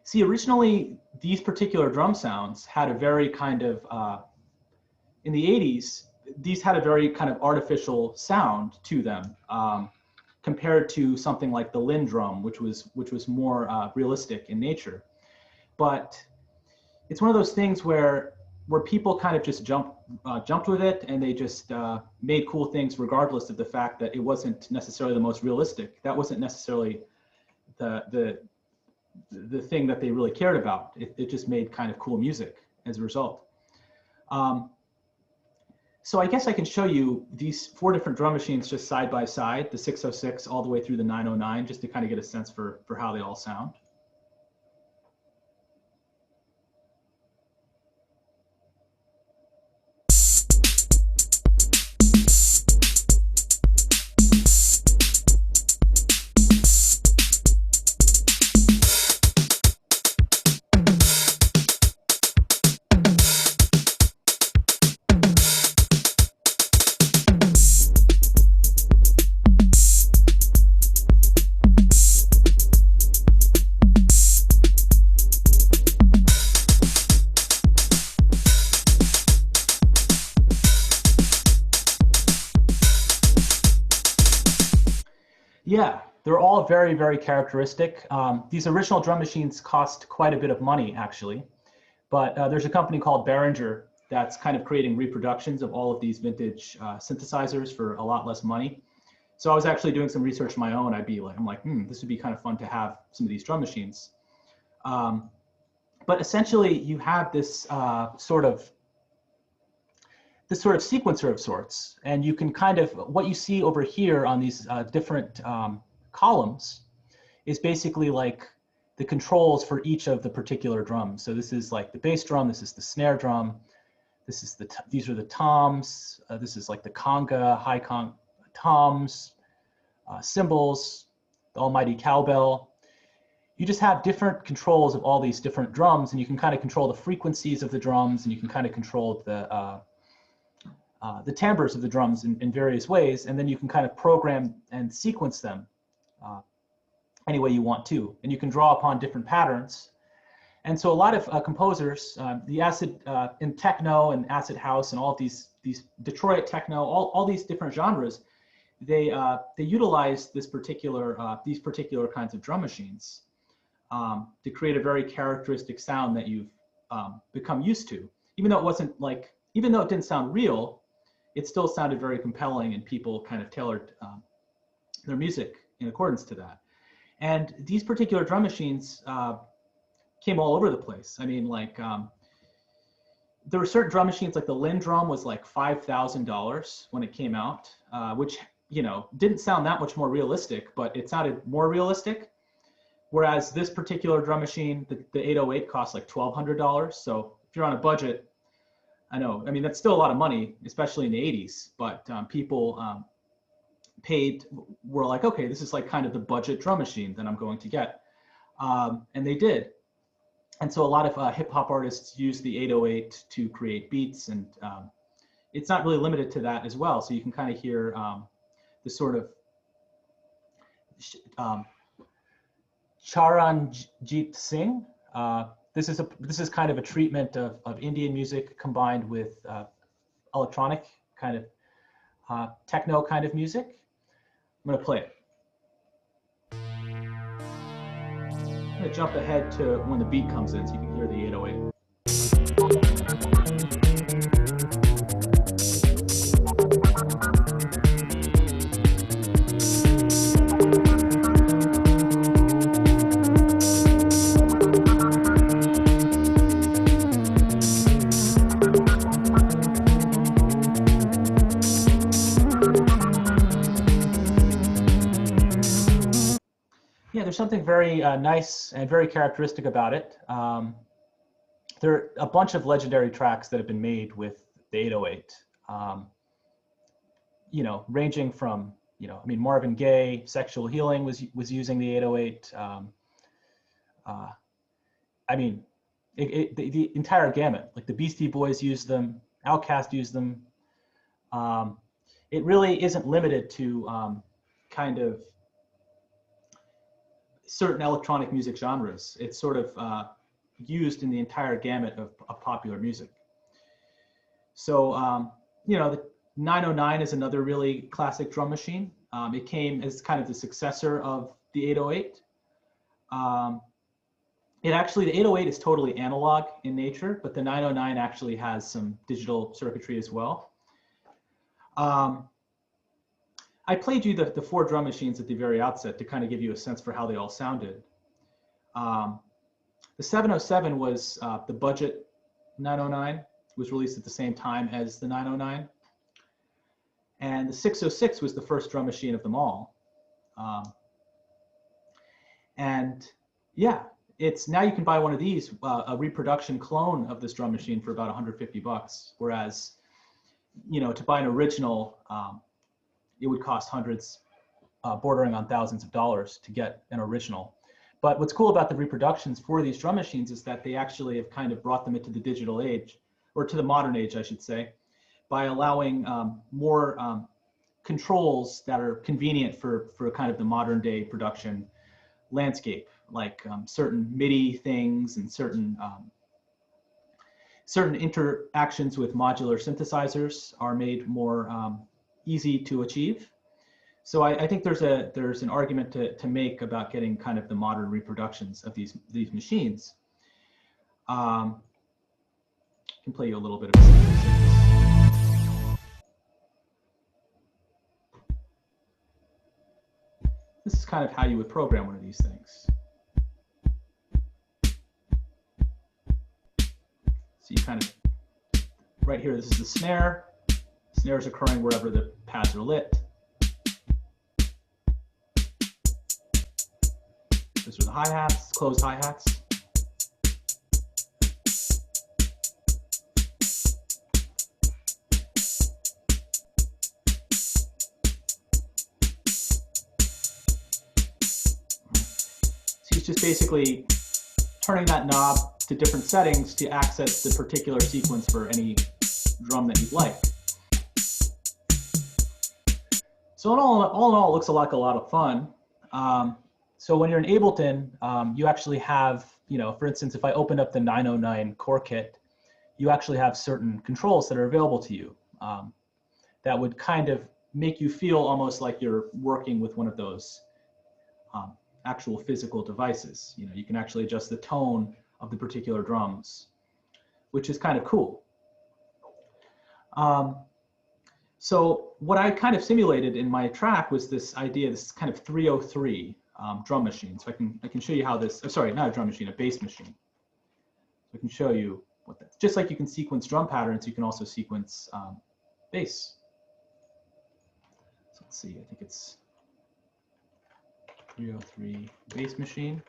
See, originally, these particular drum sounds had a very kind of, in the 80s, these had a very kind of artificial sound to them, compared to something like the Linn drum, which was more realistic in nature. But it's one of those things where people kind of just jumped with it, and they just made cool things regardless of the fact that it wasn't necessarily the most realistic. That wasn't necessarily the thing that they really cared about. It just made kind of cool music as a result. So I guess I can show you these 4 different drum machines just side by side, the 606 all the way through the 909, just to kind of get a sense for how they all sound. Yeah, they're all very, very characteristic. These original drum machines cost quite a bit of money, actually. But there's a company called Behringer that's kind of creating reproductions of all of these vintage synthesizers for a lot less money. So I was actually doing some research of my own. I'm like, this would be kind of fun to have some of these drum machines. But essentially, you have this sort of sequencer of sorts, and you can kind of, what you see over here on these different columns is basically like the controls for each of the particular drums. So this is like the bass drum, this is the snare drum, these are the toms, this is like the conga, high toms, cymbals, the almighty cowbell. You just have different controls of all these different drums, and you can kind of control the frequencies of the drums, and you can kind of control the timbres of the drums in various ways, and then you can kind of program and sequence them any way you want to, and you can draw upon different patterns. And so a lot of composers, the acid in techno and acid house and all of these Detroit techno, all these different genres, they utilize these particular kinds of drum machines to create a very characteristic sound that you've become used to. Even though it didn't sound real, it still sounded very compelling, and people kind of tailored their music in accordance to that. And these particular drum machines came all over the place. I mean, like, there were certain drum machines, like the Linn drum was like $5,000 when it came out, which, didn't sound that much more realistic, but it sounded more realistic. Whereas this particular drum machine, the 808, costs like $1,200. So if you're on a budget, I mean, that's still a lot of money, especially in the 80s, but people were like, okay, this is like kind of the budget drum machine that I'm going to get. And they did. And so a lot of hip hop artists use the 808 to create beats, and it's not really limited to that as well. So you can kind of hear the sort of Charanjit Singh. This is kind of a treatment of Indian music combined with electronic kind of techno kind of music. I'm going to play it. I'm going to jump ahead to when the beat comes in so you can hear the 808. There's something very nice and very characteristic about it. There are a bunch of legendary tracks that have been made with the 808. Ranging from, I mean, Marvin Gaye, Sexual Healing was using the 808. I mean, the entire gamut. Like the Beastie Boys used them, Outkast used them. It really isn't limited to kind of certain electronic music genres. It's sort of used in the entire gamut of popular music. So, you know, the 909 is another really classic drum machine. It came as kind of the successor of the 808. The 808 is totally analog in nature, but the 909 actually has some digital circuitry as well. I played you the 4 drum machines at the very outset to kind of give you a sense for how they all sounded. The 707 was the budget 909. It was released at the same time as the 909. And the 606 was the first drum machine of them all. And yeah, it's now you can buy one of these, a reproduction clone of this drum machine for about 150 bucks. Whereas, you know, to buy an original, it would cost hundreds, bordering on thousands of dollars to get an original. But what's cool about the reproductions for these drum machines is that they actually have kind of brought them into the digital age, or to the modern age, I should say, by allowing more controls that are convenient for kind of the modern day production landscape, like certain MIDI things and certain interactions with modular synthesizers are made more easy to achieve. So I think there's an argument to make about getting kind of the modern reproductions of these machines. I can play you a little bit of this. This is kind of how you would program one of these things. So you kind of, right here, this is the snare. The snare is occurring wherever the pads are lit. Those are the hi-hats, closed hi-hats. So he's just basically turning that knob to different settings to access the particular sequence for any drum that you'd like. So in all in all, it looks like a lot of fun. So when you're in Ableton, you actually have, you know, for instance, if I open up the 909 core kit, you actually have certain controls that are available to you that would kind of make you feel almost like you're working with one of those actual physical devices. You know, you can actually adjust the tone of the particular drums, which is kind of cool. So what I kind of simulated in my track was this idea, this kind of 303 drum machine. So I can show you how this, sorry, not a drum machine, a bass machine. So I can show you what that's, just like you can sequence drum patterns, you can also sequence bass. So let's see, I think it's 303 bass machine.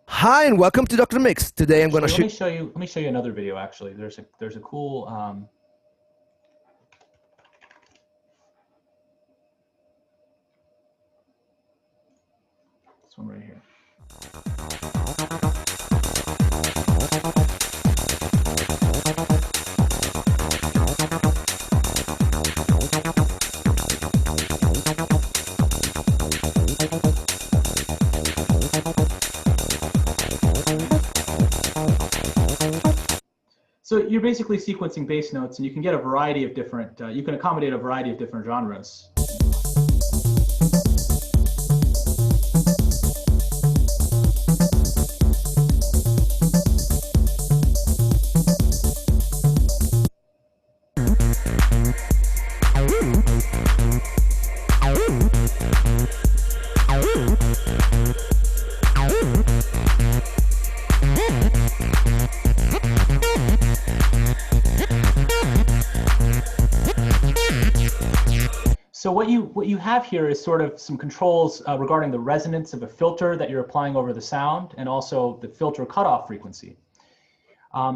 Hi and welcome to Dr. Mix. Today I'm going to let me show you another video actually. There's a cool this one right here. So you're basically sequencing bass notes, and you can get a variety of different, you can accommodate a variety of different genres. So what you have here is sort of some controls regarding the resonance of a filter that you're applying over the sound, and also the filter cutoff frequency.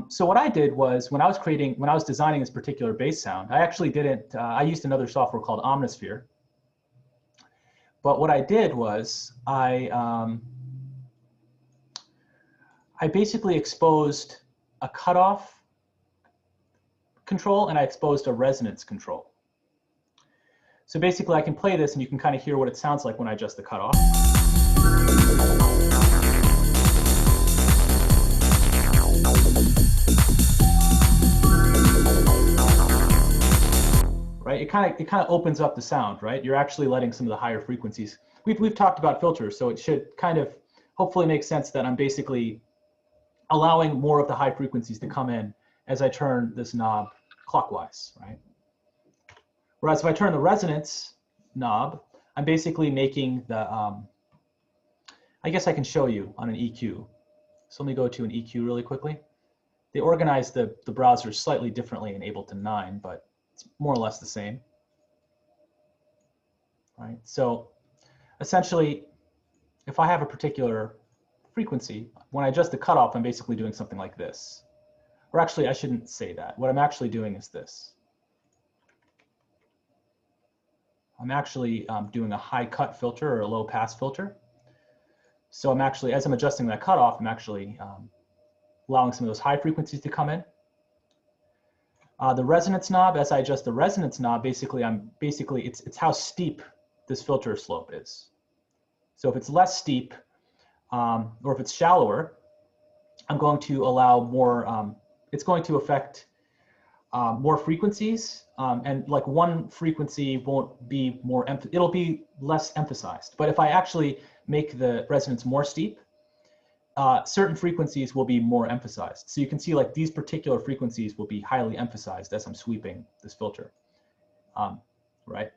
So what I did was when I was designing this particular bass sound, I actually didn't, I used another software called Omnisphere. But what I did was I basically exposed a cutoff control and I exposed a resonance control. So basically I can play this and you can kind of hear what it sounds like when I adjust the cutoff. Right? It kind of opens up the sound, right? You're actually letting some of the higher frequencies. We've talked about filters, so it should kind of hopefully make sense that I'm basically allowing more of the high frequencies to come in as I turn this knob clockwise, right? Whereas if I turn the resonance knob, I'm basically making the, I guess I can show you on an EQ. So let me go to an EQ really quickly. They organize the browsers slightly differently in Ableton 9, but it's more or less the same. Right? So essentially, if I have a particular frequency, when I adjust the cutoff, I'm basically doing something like this. Or actually, I shouldn't say that. What I'm actually doing is this. I'm actually doing a high cut filter or a low pass filter. So I'm actually, as I'm adjusting that cutoff, I'm actually allowing some of those high frequencies to come in. The resonance knob, as I adjust the resonance knob, basically it's how steep this filter slope is. So if it's less steep, or if it's shallower, I'm going to allow more, it's going to affect more frequencies, and like one frequency won't be more, it'll be less emphasized. But if I actually make the resonance more steep, certain frequencies will be more emphasized. So you can see like these particular frequencies will be highly emphasized as I'm sweeping this filter, right?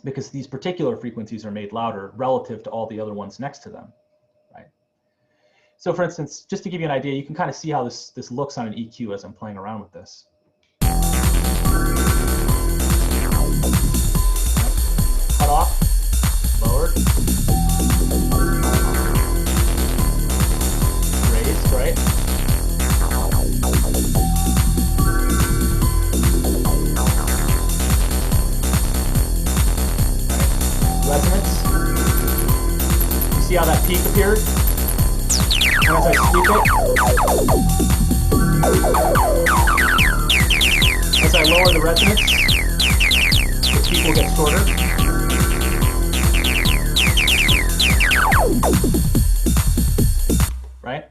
Because these particular frequencies are made louder relative to all the other ones next to them, right? So for instance, just to give you an idea, you can kind of see how this looks on an EQ as I'm playing around with this. Cut off, lowered, raised, right? Resonance. You see how that peak appeared? And as I sweep it, as I lower the resonance, the peak will get shorter. Right?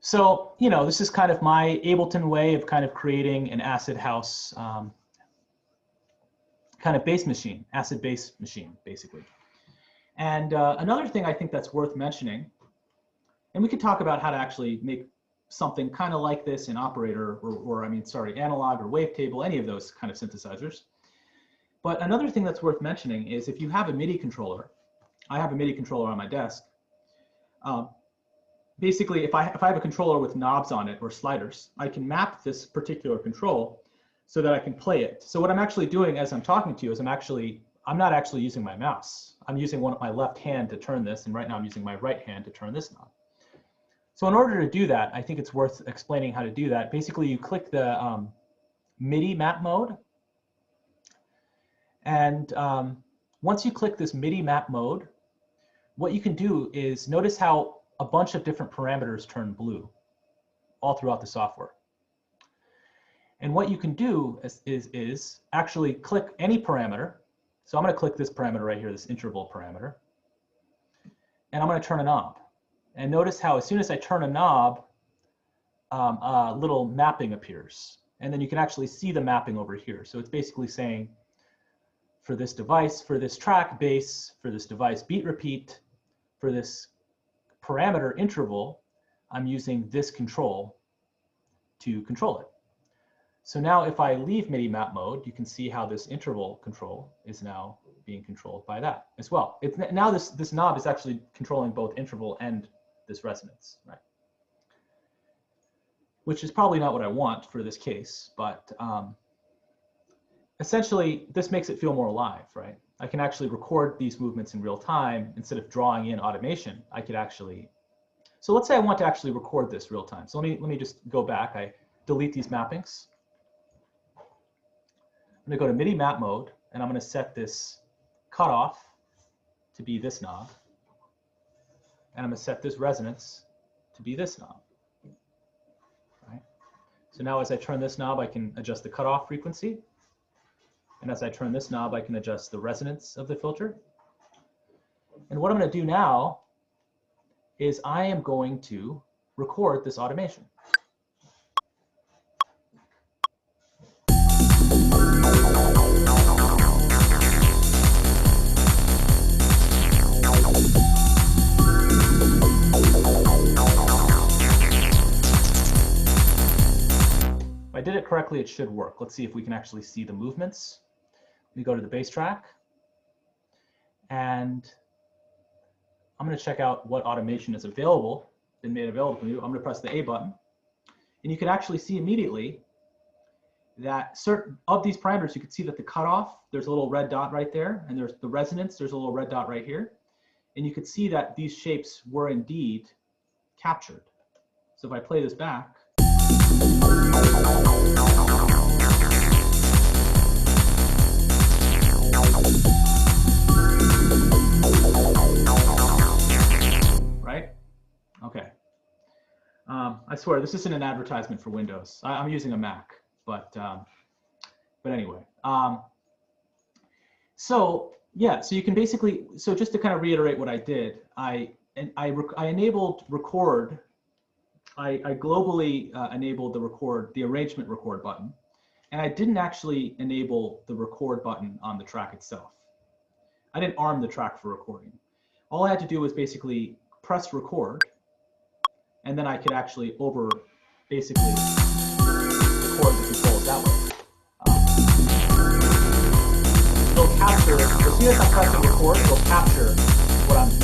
So, you know, this is kind of my Ableton way of kind of creating an acid house kind of bass machine, acid bass machine, basically. And another thing I think that's worth mentioning, and we could talk about how to actually make something kind of like this in operator, or I mean, sorry, analog or wavetable, any of those kind of synthesizers. But another thing that's worth mentioning is if you have a MIDI controller, I have a MIDI controller on my desk. Basically, if I have a controller with knobs on it or sliders, I can map this particular control so that I can play it. So what I'm actually doing as I'm talking to you is I'm not actually using my mouse. I'm using my left hand to turn this, and right now I'm using my right hand to turn this knob. So in order to do that, I think it's worth explaining how to do that. Basically, you click the MIDI map mode. And once you click this MIDI map mode, what you can do is notice how a bunch of different parameters turn blue all throughout the software. And what you can do is actually click any parameter. So I'm going to click this parameter right here, this interval parameter. And I'm going to turn a knob. And notice how as soon as I turn a knob, a little mapping appears. And then you can actually see the mapping over here. So it's basically saying, for this device, for this track bass, for this device beat repeat, for this parameter interval, I'm using this control to control it. So now if I leave MIDI map mode, you can see how this interval control is now being controlled by that as well. Now this knob is actually controlling both interval and this resonance, right? Which is probably not what I want for this case, but essentially this makes it feel more alive, right? I can actually record these movements in real time instead of drawing in automation. I could actually, so let's say I want to actually record this real time. So let me just go back. I delete these mappings. I'm going to go to MIDI map mode, and I'm going to set this cutoff to be this knob, and I'm going to set this resonance to be this knob. Right? So now as I turn this knob, I can adjust the cutoff frequency. And as I turn this knob, I can adjust the resonance of the filter. And what I'm going to do now is I am going to record this automation. If I did it correctly, it should work. Let's see if we can actually see the movements. We go to the bass track, and I'm going to check out what automation is available, been made available to you. I'm going to press the A button, and you can actually see immediately that certain of these parameters, you can see that the cutoff, there's a little red dot right there, and there's the resonance, there's a little red dot right here, and you can see that these shapes were indeed captured. So if I play this back, right? Okay. I swear this isn't an advertisement for Windows. I'm using a Mac, but anyway. So yeah, so you can basically, so just to kind of reiterate what I did, I enabled record. I globally enabled the arrangement record button, and I didn't actually enable the record button on the track itself. I didn't arm the track for recording. All I had to do was basically press record, and then I could actually basically record the controls that way. It'll capture, as soon as I'm pressing record, it'll capture what I'm doing.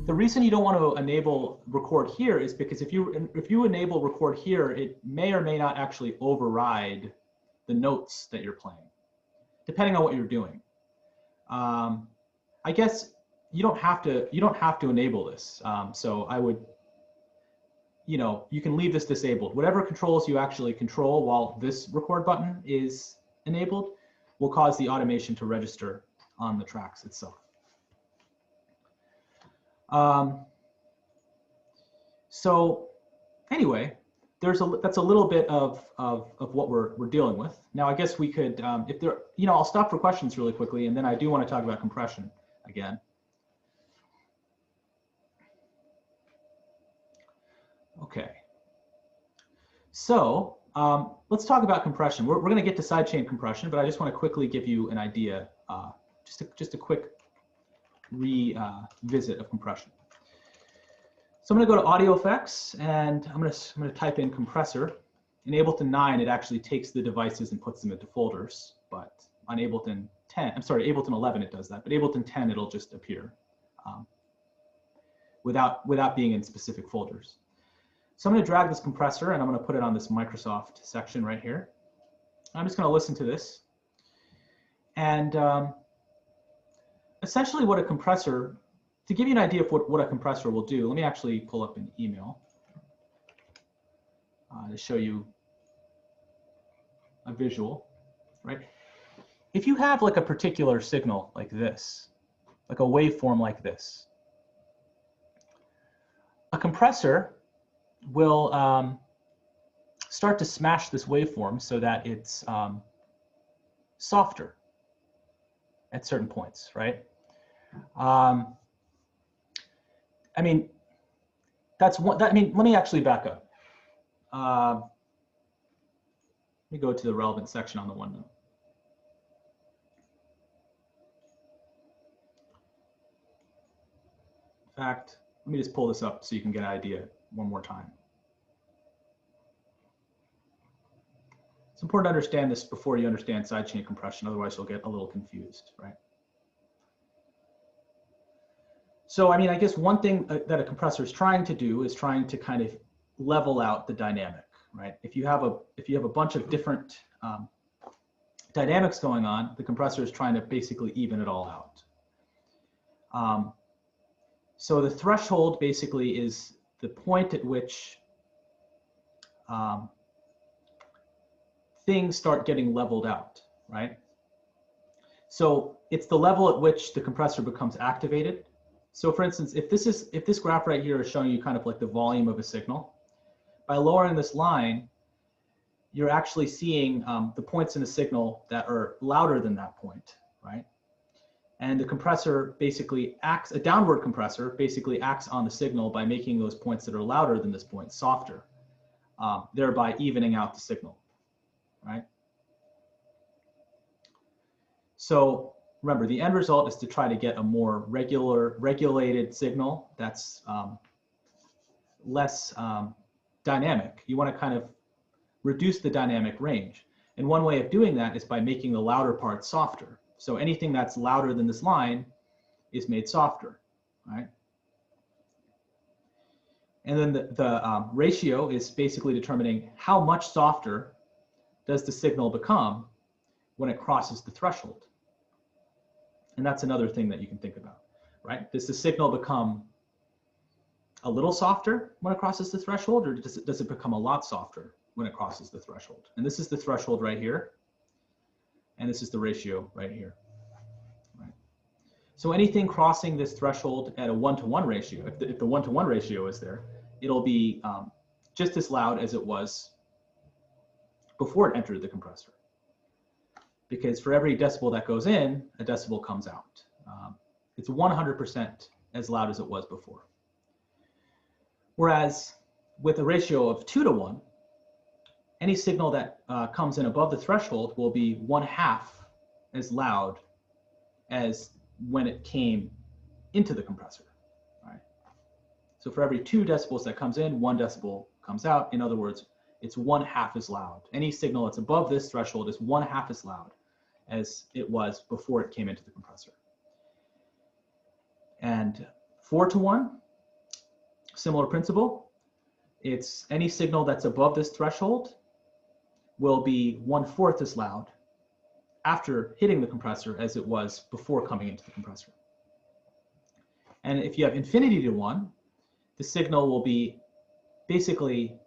The reason you don't want to enable record here is because if you enable record here, it may or may not actually override the notes that you're playing, depending on what you're doing. I guess you don't have to enable this. So I would, you can leave this disabled. Whatever controls you actually control while this record button is enabled will cause the automation to register on the tracks itself. So anyway, that's a little bit of what we're dealing with. Now, I guess we could, if there, I'll stop for questions really quickly, and then I do want to talk about compression again. Okay. So let's talk about compression. We're going to get to sidechain compression, but I just want to quickly give you an idea, just a quick revisit of compression. So I'm going to go to audio effects, and I'm going to type in compressor. In Ableton 9, it actually takes the devices and puts them into folders, but on Ableton 10, I'm sorry, Ableton 11 it does that, but Ableton 10 it'll just appear without being in specific folders. So I'm going to drag this compressor, and I'm going to put it on this Microsoft section right here. I'm just going to listen to this, and essentially what a compressor, to give you an idea of what a compressor will do, let me actually pull up an email to show you a visual, right? If you have like a particular signal like this, like a waveform like this, a compressor will start to smash this waveform so that it's softer at certain points, right? I mean, that's one. Let me actually back up. Let me go to the relevant section on the OneNote. In fact, let me just pull this up so you can get an idea one more time. It's important to understand this before you understand sidechain compression, otherwise you'll get a little confused, right? So, I mean, I guess one thing that a compressor is trying to do is trying to kind of level out the dynamic, right? If you have a bunch of different dynamics going on, the compressor is trying to basically even it all out. So the threshold basically is the point at which things start getting leveled out, right? So it's the level at which the compressor becomes activated. So for instance, if this graph right here is showing you kind of like the volume of a signal, by lowering this line, you're actually seeing the points in the signal that are louder than that point, right? And the compressor basically acts, a downward compressor basically acts on the signal by making those points that are louder than this point softer, thereby evening out the signal, right? So remember, the end result is to try to get a more regulated signal that's less dynamic. You want to kind of reduce the dynamic range. And one way of doing that is by making the louder part softer. So anything that's louder than this line is made softer, right? And then the ratio is basically determining how much softer does the signal become when it crosses the threshold. And that's another thing that you can think about, right? Does the signal become a little softer when it crosses the threshold, or does it become a lot softer when it crosses the threshold? And this is the threshold right here, and this is the ratio right here. Right? So anything crossing this threshold at a 1-to-1 ratio, if the 1-to-1 ratio is there, it'll be just as loud as it was before it entered the compressor. Because for every decibel that goes in, a decibel comes out. It's 100% as loud as it was before. Whereas with a ratio of 2-to-1, any signal that comes in above the threshold will be 1/2 as loud as when it came into the compressor. Right? So for every 2 decibels that comes in, 1 decibel comes out. In other words, it's 1/2 as loud. Any signal that's above this threshold is 1/2 as loud as it was before it came into the compressor. And 4-to-1, similar principle. It's any signal that's above this threshold will be 1/4 as loud after hitting the compressor as it was before coming into the compressor. And if you have infinity to 1, the signal will be basically,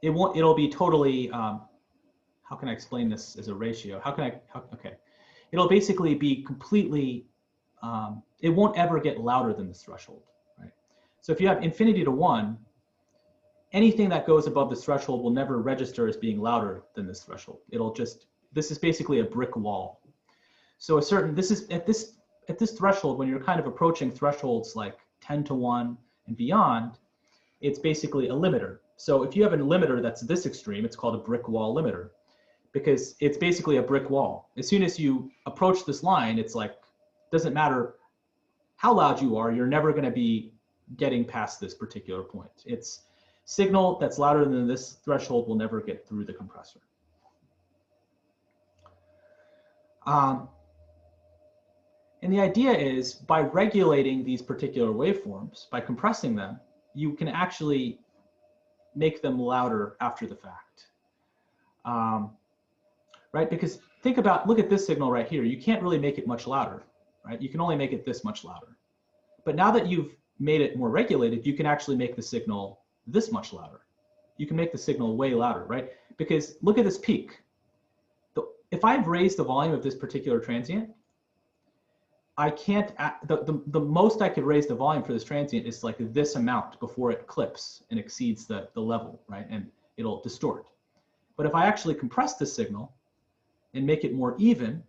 it'll be totally, how can I explain this as a ratio? Okay. It'll basically be completely, it won't ever get louder than this threshold, right? So if you have infinity to 1, anything that goes above this threshold will never register as being louder than this threshold. It'll just, this is basically a brick wall. So this is at this threshold, when you're kind of approaching thresholds like 10-to-1 and beyond, it's basically a limiter. So if you have a limiter that's this extreme, it's called a brick wall limiter, because it's basically a brick wall. As soon as you approach this line, it's like, doesn't matter how loud you are, you're never going to be getting past this particular point. It's signal that's louder than this threshold will never get through the compressor. And the idea is, by regulating these particular waveforms, by compressing them, you can actually make them louder after the fact. Right? Because look at this signal right here. You can't really make it much louder, right? You can only make it this much louder. But now that you've made it more regulated, you can actually make the signal this much louder. You can make the signal way louder, right? Because look at this peak. If I've raised the volume of this particular transient, I can't, the most I could raise the volume for this transient is like this amount before it clips and exceeds the level, right? And it'll distort. But if I actually compress this signal and make it more even,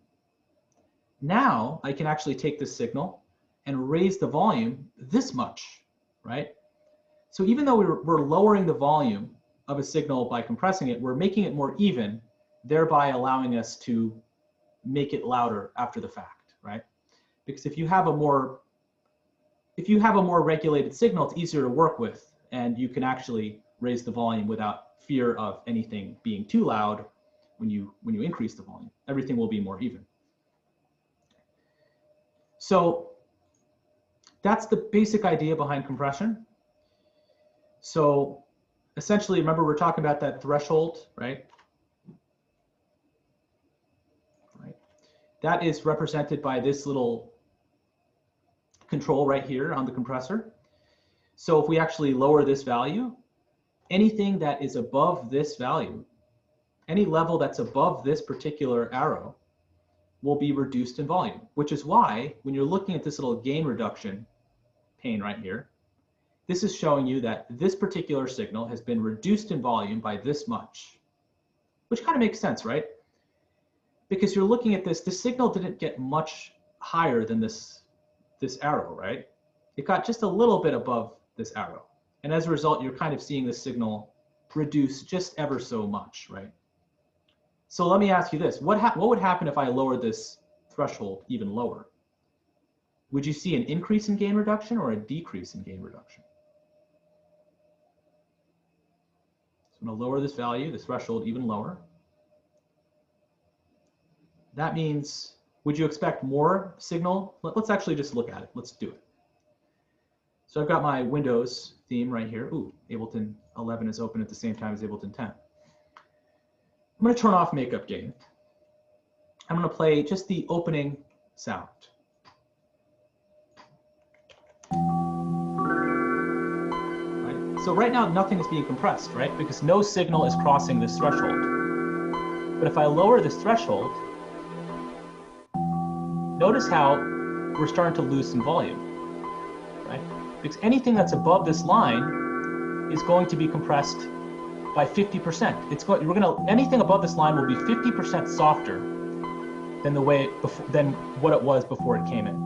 now I can actually take this signal and raise the volume this much, right? So even though we're lowering the volume of a signal by compressing it, we're making it more even, thereby allowing us to make it louder after the fact, right? Because if you have a more regulated signal, it's easier to work with, and you can actually raise the volume without fear of anything being too loud when you increase the volume. Everything will be more even. So that's the basic idea behind compression. So essentially, remember, we're talking about that threshold, right? That is represented by this little control right here on the compressor. So if we actually lower this value, anything that is above this value, any level that's above this particular arrow, will be reduced in volume, which is why when you're looking at this little gain reduction pane right here, this is showing you that this particular signal has been reduced in volume by this much, which kind of makes sense, right? Because you're looking at this, the signal didn't get much higher than this arrow, right? It got just a little bit above this arrow. And as a result, you're kind of seeing the signal reduce just ever so much, right? So let me ask you this, what would happen if I lowered this threshold even lower? Would you see an increase in gain reduction or a decrease in gain reduction? So I'm going to lower this value, this threshold, even lower. That means, would you expect more signal? Let's actually just look at it. Let's do it. So I've got my Windows theme right here. Ooh, Ableton 11 is open at the same time as Ableton 10. I'm going to turn off makeup gain. I'm going to play just the opening sound. Right? So right now, nothing is being compressed, right? Because no signal is crossing this threshold. But if I lower this threshold, notice how we're starting to lose some volume, right? Because anything that's above this line is going to be compressed by 50%. Anything above this line will be 50% softer than what it was before it came in.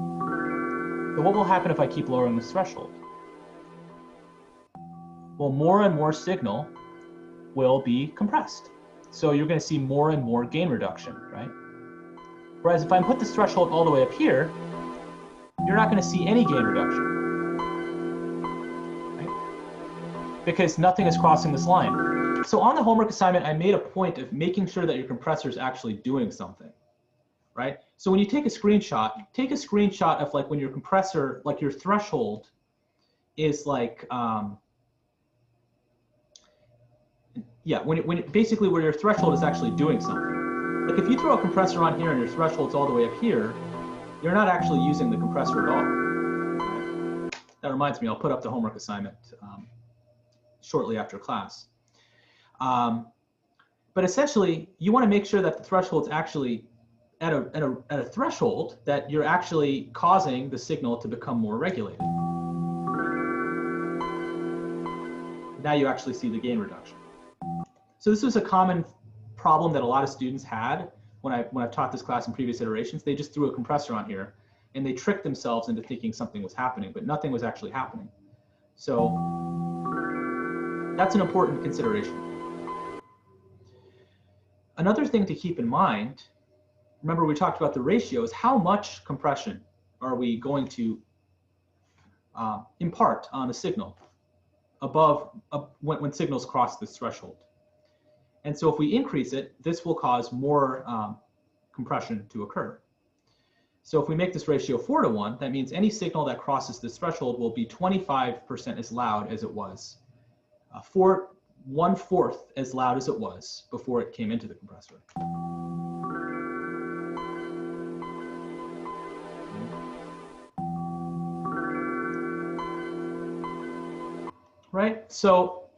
So what will happen if I keep lowering this threshold? Well, more and more signal will be compressed. So you're going to see more and more gain reduction, right? Whereas if I put this threshold all the way up here, you're not going to see any gain reduction, right? Because nothing is crossing this line. So on the homework assignment, I made a point of making sure that your compressor is actually doing something, right? So when you take a screenshot of like when your compressor, like your threshold is like, basically where your threshold is actually doing something. Like if you throw a compressor on here and your threshold's all the way up here, you're not actually using the compressor at all. Right? That reminds me, I'll put up the homework assignment shortly after class. But essentially, you want to make sure that the threshold's actually at a threshold that you're actually causing the signal to become more regulated. Now you actually see the gain reduction. So this was a common problem that a lot of students had when I've taught this class in previous iterations. They just threw a compressor on here and they tricked themselves into thinking something was happening, but nothing was actually happening. So that's an important consideration. Another thing to keep in mind, remember we talked about the ratio, is how much compression are we going to impart on a signal when signals cross this threshold. And so if we increase it, this will cause more compression to occur. So if we make this ratio 4:1, that means any signal that crosses this threshold will be 25% as loud as it was, 1/4 as loud as it was before it came into the compressor. Right, so,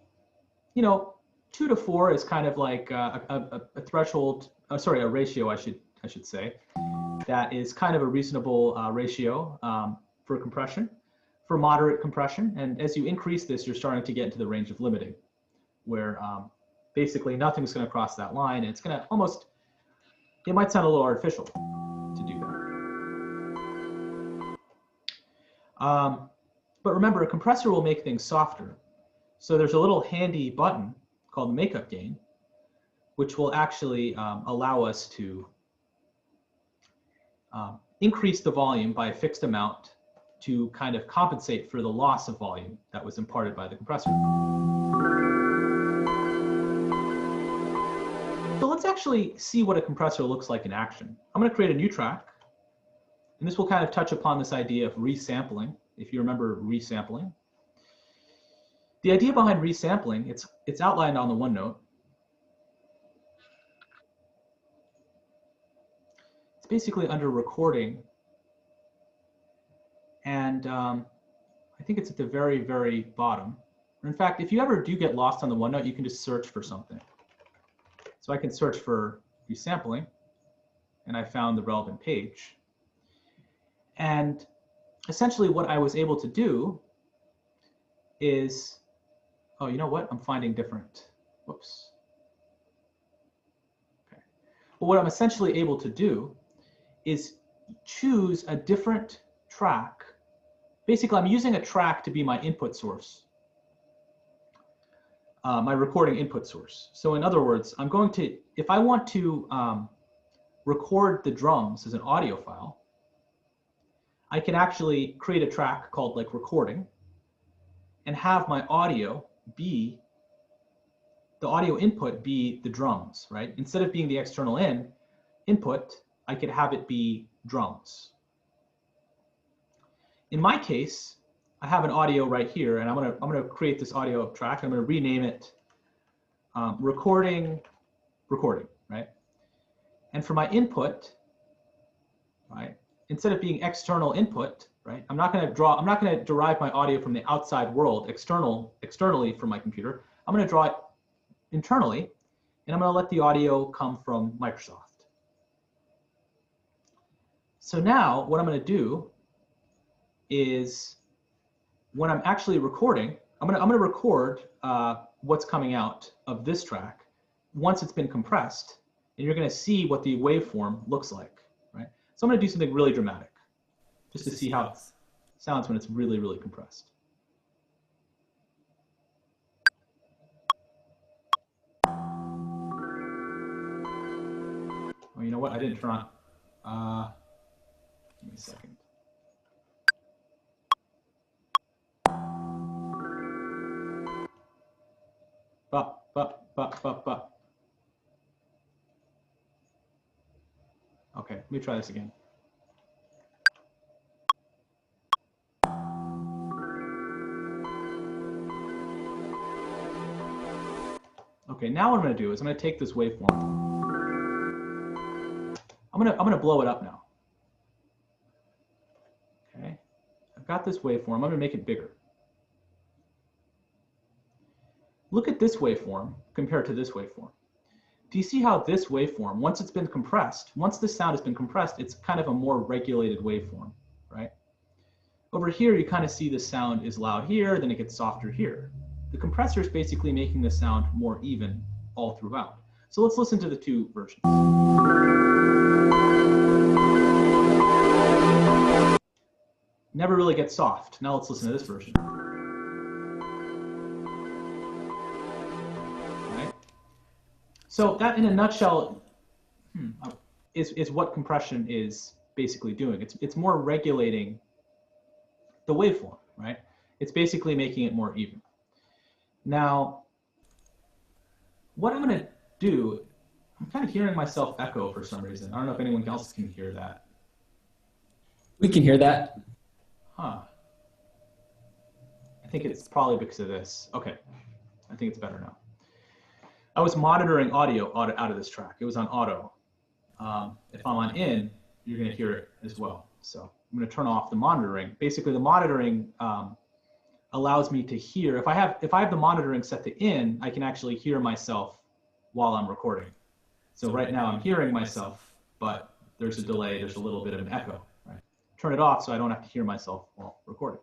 2 to 4 is kind of like a threshold, a ratio, I should say, that is kind of a reasonable ratio for compression, for moderate compression. And as you increase this, you're starting to get into the range of limiting, where basically nothing's going to cross that line. And it's going to almost, it might sound a little artificial to do that. But remember, a compressor will make things softer. So there's a little handy button called makeup gain, which will actually allow us to increase the volume by a fixed amount to kind of compensate for the loss of volume that was imparted by the compressor. So let's actually see what a compressor looks like in action. I'm going to create a new track, and this will kind of touch upon this idea of resampling, if you remember resampling. The idea behind resampling, it's outlined on the OneNote. It's basically under recording, and I think it's at the very, very bottom. In fact, if you ever do get lost on the OneNote, you can just search for something. So I can search for resampling, and I found the relevant page. And essentially what I was able to do is, oh, you know what? I'm finding different, whoops. Okay. But what I'm essentially able to do is choose a different track. Basically, I'm using a track to be my input source, my recording input source. So in other words, I'm going to, if I want to record the drums as an audio file, I can actually create a track called like recording and have my audio be, the audio input be the drums, right? Instead of being the external input, I could have it be drums. In my case, I have an audio right here, and I'm gonna create this audio track. I'm gonna rename it recording, right? And for my input, right, instead of being external input, right, I'm not gonna derive my audio from the outside world, externally from my computer. I'm gonna draw it internally, and I'm gonna let the audio come from Microsoft. So now what I'm gonna do is, when I'm actually recording, I'm gonna record what's coming out of this track once it's been compressed, and you're gonna see what the waveform looks like, right? So I'm gonna do something really dramatic, just to see how it sounds when it's really, really compressed. Oh, you know what? I didn't turn on. Give me a second. Okay, let me try this again. Okay, now what I'm gonna do is I'm gonna take this waveform. I'm gonna blow it up now. Okay, I've got this waveform. I'm gonna make it bigger. Look at this waveform compared to this waveform. Do you see how this waveform, once it's been compressed, once the sound has been compressed, it's kind of a more regulated waveform, right? Over here, you kind of see the sound is loud here, then it gets softer here. The compressor is basically making the sound more even all throughout. So let's listen to the two versions. Never really gets soft. Now let's listen to this version. Right? So that, in a nutshell, is what compression is basically doing. It's more regulating the waveform, right? It's basically making it more even. Now, what I'm going to do, I'm kind of hearing myself echo for some reason. I don't know if anyone else can hear that. We can hear that. Huh. I think it's probably because of this. Okay, I think it's better now. I was monitoring audio out of this track. It was on auto. If I'm on in, you're going to hear it as well. So I'm going to turn off the monitoring. Basically, the monitoring allows me to hear. If I have the monitoring set to in, I can actually hear myself while I'm recording. So right now I'm hearing myself, but there's a delay. There's a little bit of an echo. Right? Turn it off so I don't have to hear myself while recording.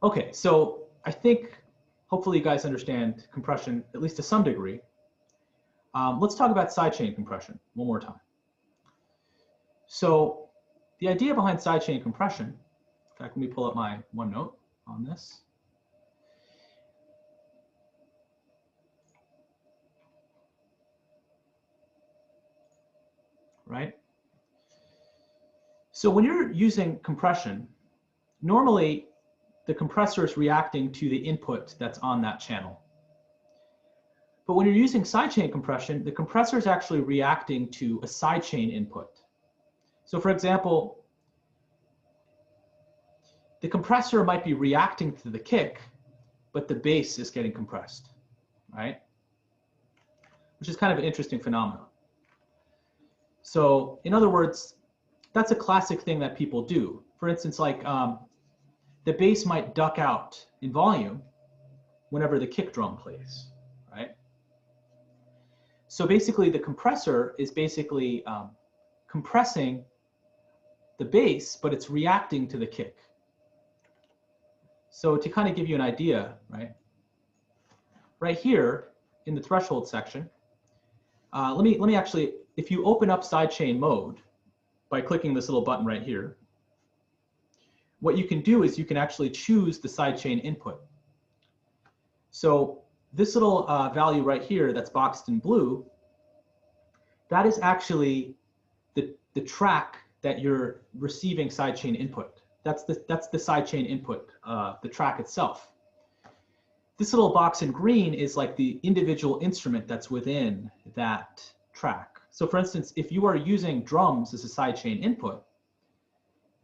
Okay, so I think hopefully you guys understand compression, at least to some degree. Let's talk about sidechain compression one more time. So the idea behind sidechain compression, in fact, let me pull up my OneNote on this. Right? So when you're using compression, normally the compressor is reacting to the input that's on that channel. But when you're using sidechain compression, the compressor is actually reacting to a sidechain input. So for example, the compressor might be reacting to the kick, but the bass is getting compressed, right? Which is kind of an interesting phenomenon. So in other words, that's a classic thing that people do. For instance, like the bass might duck out in volume whenever the kick drum plays, right? So basically the compressor is basically compressing the bass, but it's reacting to the kick. So to kind of give you an idea, right here in the threshold section, let me actually, if you open up sidechain mode by clicking this little button right here, what you can do is you can actually choose the sidechain input. So this little value right here that's boxed in blue, that is actually the track that you're receiving sidechain input. That's the sidechain input, the track itself. This little box in green is like the individual instrument that's within that track. So for instance, if you are using drums as a sidechain input,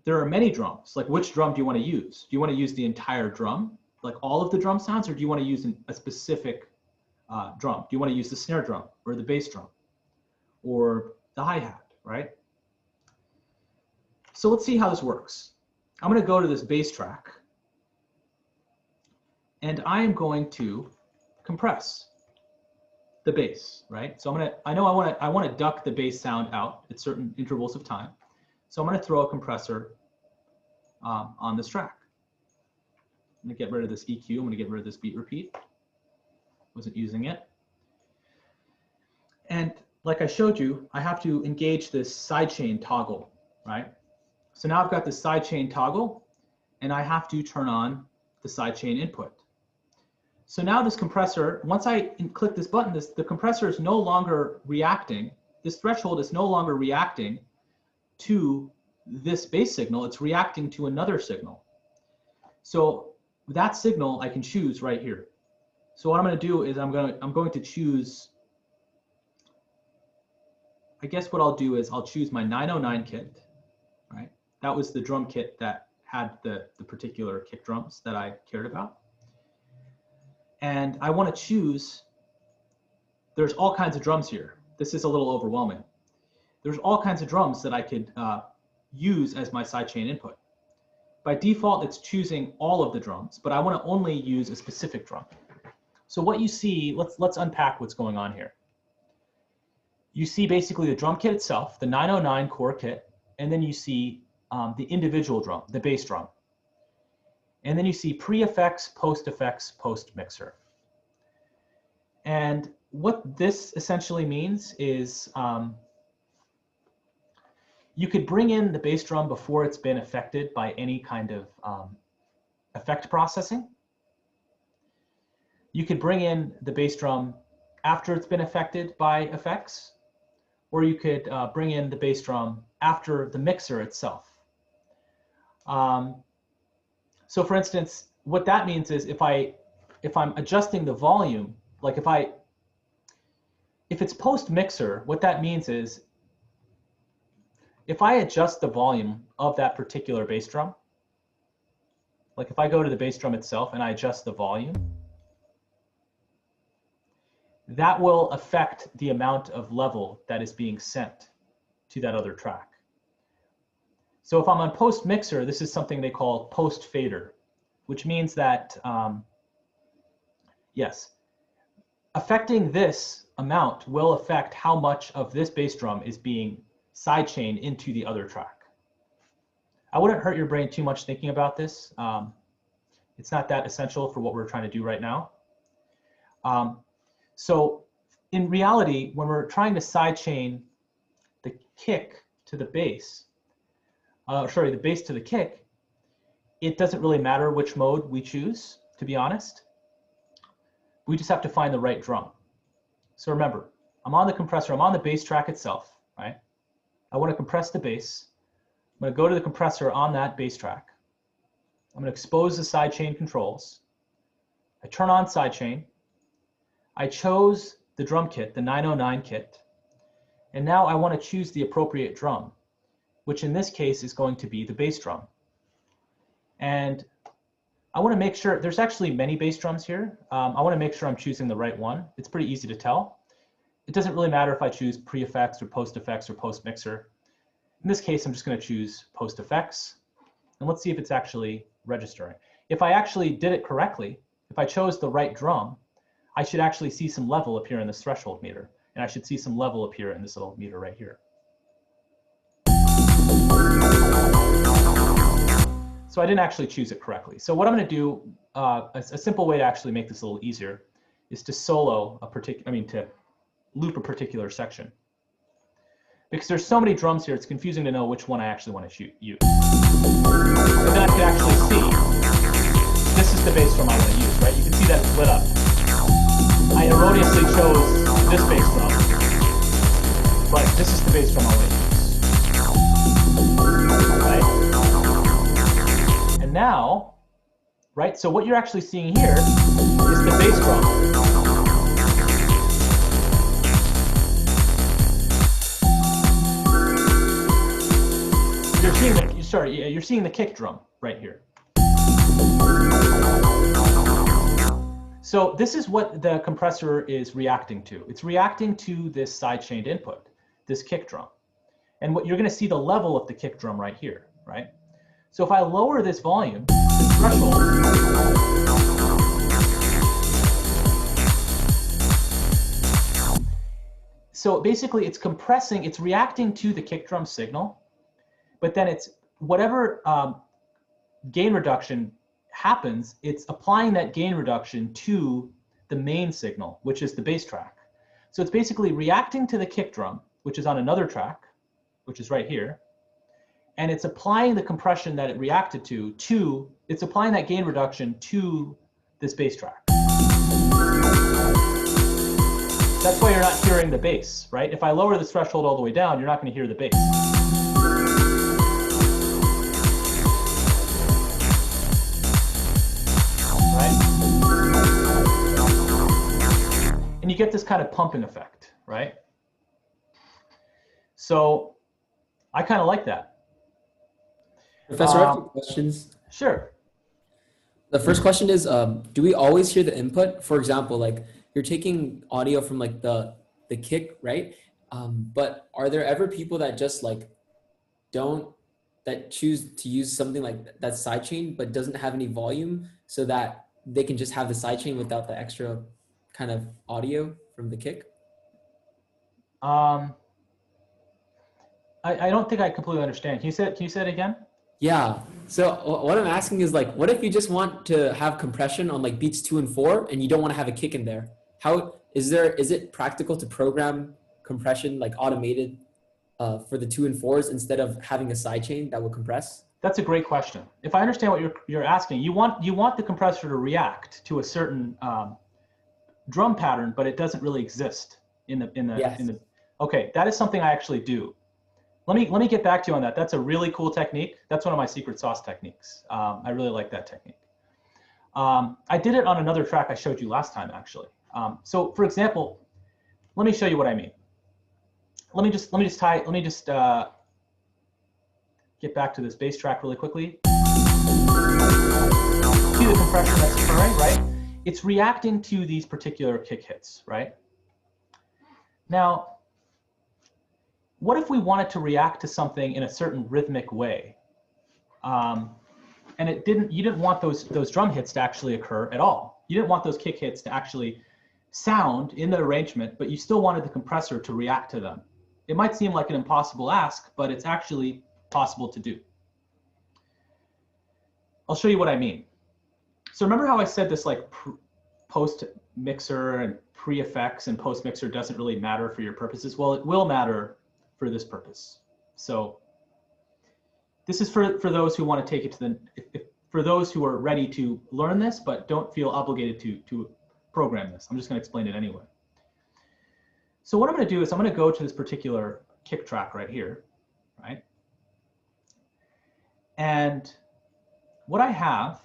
there are many drums. Like, which drum do you want to use? Do you want to use the entire drum, like all of the drum sounds, or do you want to use a specific drum? Do you want to use the snare drum or the bass drum or the hi-hat, right? So let's see how this works. I'm going to go to this bass track, and I am going to compress the bass, right? So I want to duck the bass sound out at certain intervals of time. So I'm going to throw a compressor on this track. I'm going to get rid of this EQ. I'm going to get rid of this beat repeat. Wasn't using it. And like I showed you, I have to engage this sidechain toggle, right? So now I've got this sidechain toggle, and I have to turn on the sidechain input. So now this compressor, once I click this button, the compressor is no longer reacting. This threshold is no longer reacting to this bass signal. It's reacting to another signal. So that signal I can choose right here. So what I'm going to do is I'm going to choose, I guess what I'll do is I'll choose my 909 kit, right? That was the drum kit that had the particular kick drums that I cared about. And I want to choose, there's all kinds of drums here. This is a little overwhelming. There's all kinds of drums that I could use as my sidechain input. By default, it's choosing all of the drums, but I want to only use a specific drum. So what you see, let's unpack what's going on here. You see basically the drum kit itself, the 909 core kit, and then you see the individual drum, the bass drum. And then you see pre-effects, post-effects, post-mixer. And what this essentially means is you could bring in the bass drum before it's been affected by any kind of effect processing. You could bring in the bass drum after it's been affected by effects, or you could bring in the bass drum after the mixer itself. So for instance, what that means is if I'm adjusting the volume, like if it's post-mixer, what that means is if I adjust the volume of that particular bass drum, like if I go to the bass drum itself and I adjust the volume, that will affect the amount of level that is being sent to that other track. So if I'm on post mixer, this is something they call post fader, which means that, yes, affecting this amount will affect how much of this bass drum is being sidechained into the other track. I wouldn't hurt your brain too much thinking about this. It's not that essential for what we're trying to do right now. So in reality, when we're trying to sidechain the kick to the bass, the bass to the kick, it doesn't really matter which mode we choose, to be honest. We just have to find the right drum. So remember, I'm on the compressor, I'm on the bass track itself, right? I want to compress the bass. I'm going to go to the compressor on that bass track. I'm going to expose the sidechain controls. I turn on sidechain. I chose the drum kit, the 909 kit. And now I want to choose the appropriate drum, which in this case is going to be the bass drum. And I want to make sure, there's actually many bass drums here. I want to make sure I'm choosing the right one. It's pretty easy to tell. It doesn't really matter if I choose pre-effects or post-effects or post-mixer. In this case, I'm just going to choose post-effects. And let's see if it's actually registering. If I actually did it correctly, if I chose the right drum, I should actually see some level appear in this threshold meter. And I should see some level appear in this little meter right here. So So I didn't actually choose it correctly. So what I'm going to do, a simple way to actually make this a little easier is to solo a particular, to loop a particular section. Because there's so many drums here, it's confusing to know which one I actually want to use. But then I can actually see, this is the bass drum I want to use, right? You can see that it's lit up. I erroneously chose this bass drum, but this is the bass drum I want to use, right? And now, right, so what you're actually seeing here is the bass drum. You're seeing the kick drum right here. So this is what the compressor is reacting to. It's reacting to this side-chained input, this kick drum. And what you're going to see the level of the kick drum right here, right? So if I lower this volume, this threshold, so basically it's compressing, it's reacting to the kick drum signal, but then it's whatever gain reduction happens, it's applying that gain reduction to the main signal, which is the bass track. So it's basically reacting to the kick drum, which is on another track, which is right here, and it's applying the compression that it reacted to it's applying that gain reduction to this bass track. That's why you're not hearing the bass, right? If I lower this threshold all the way down, you're not going to hear the bass. And you get this kind of pumping effect, right? So I kind of like that. Professor, I have two questions. Sure. The first question is, do we always hear the input? For example, like you're taking audio from like the kick, right? But are there ever people that just like that choose to use something like that sidechain but doesn't have any volume so that they can just have the sidechain without the extra kind of audio from the kick? I don't think I completely understand. Can you say it again? Yeah. So what I'm asking is like, what if you just want to have compression on like beats 2 and 4 and you don't want to have a kick in there? How is it practical to program compression like automated for the 2 and 4s instead of having a sidechain that will compress? That's a great question. If I understand what you're asking, you want the compressor to react to a certain drum pattern, but it doesn't really exist in the. Okay, that is something I actually do. Let me get back to you on that. That's a really cool technique. That's one of my secret sauce techniques. I really like that technique. I did it on another track I showed you last time, actually. So for example, let me show you what I mean. Let me just get back to this bass track really quickly. See the compression that's occurring, right? It's reacting to these particular kick hits, right? Now, what if we wanted to react to something in a certain rhythmic way, and you didn't want those drum hits to actually occur at all? You didn't want those kick hits to actually sound in the arrangement, but you still wanted the compressor to react to them. It might seem like an impossible ask, but it's actually possible to do. I'll show you what I mean. So remember how I said this like post mixer and pre-effects and post mixer doesn't really matter for your purposes? Well, it will matter for this purpose. So this is for those who want to take it to for those who are ready to learn this but don't feel obligated to program this. I'm just going to explain it anyway. So what I'm going to do is I'm going to go to this particular kick track right here, right? And what I have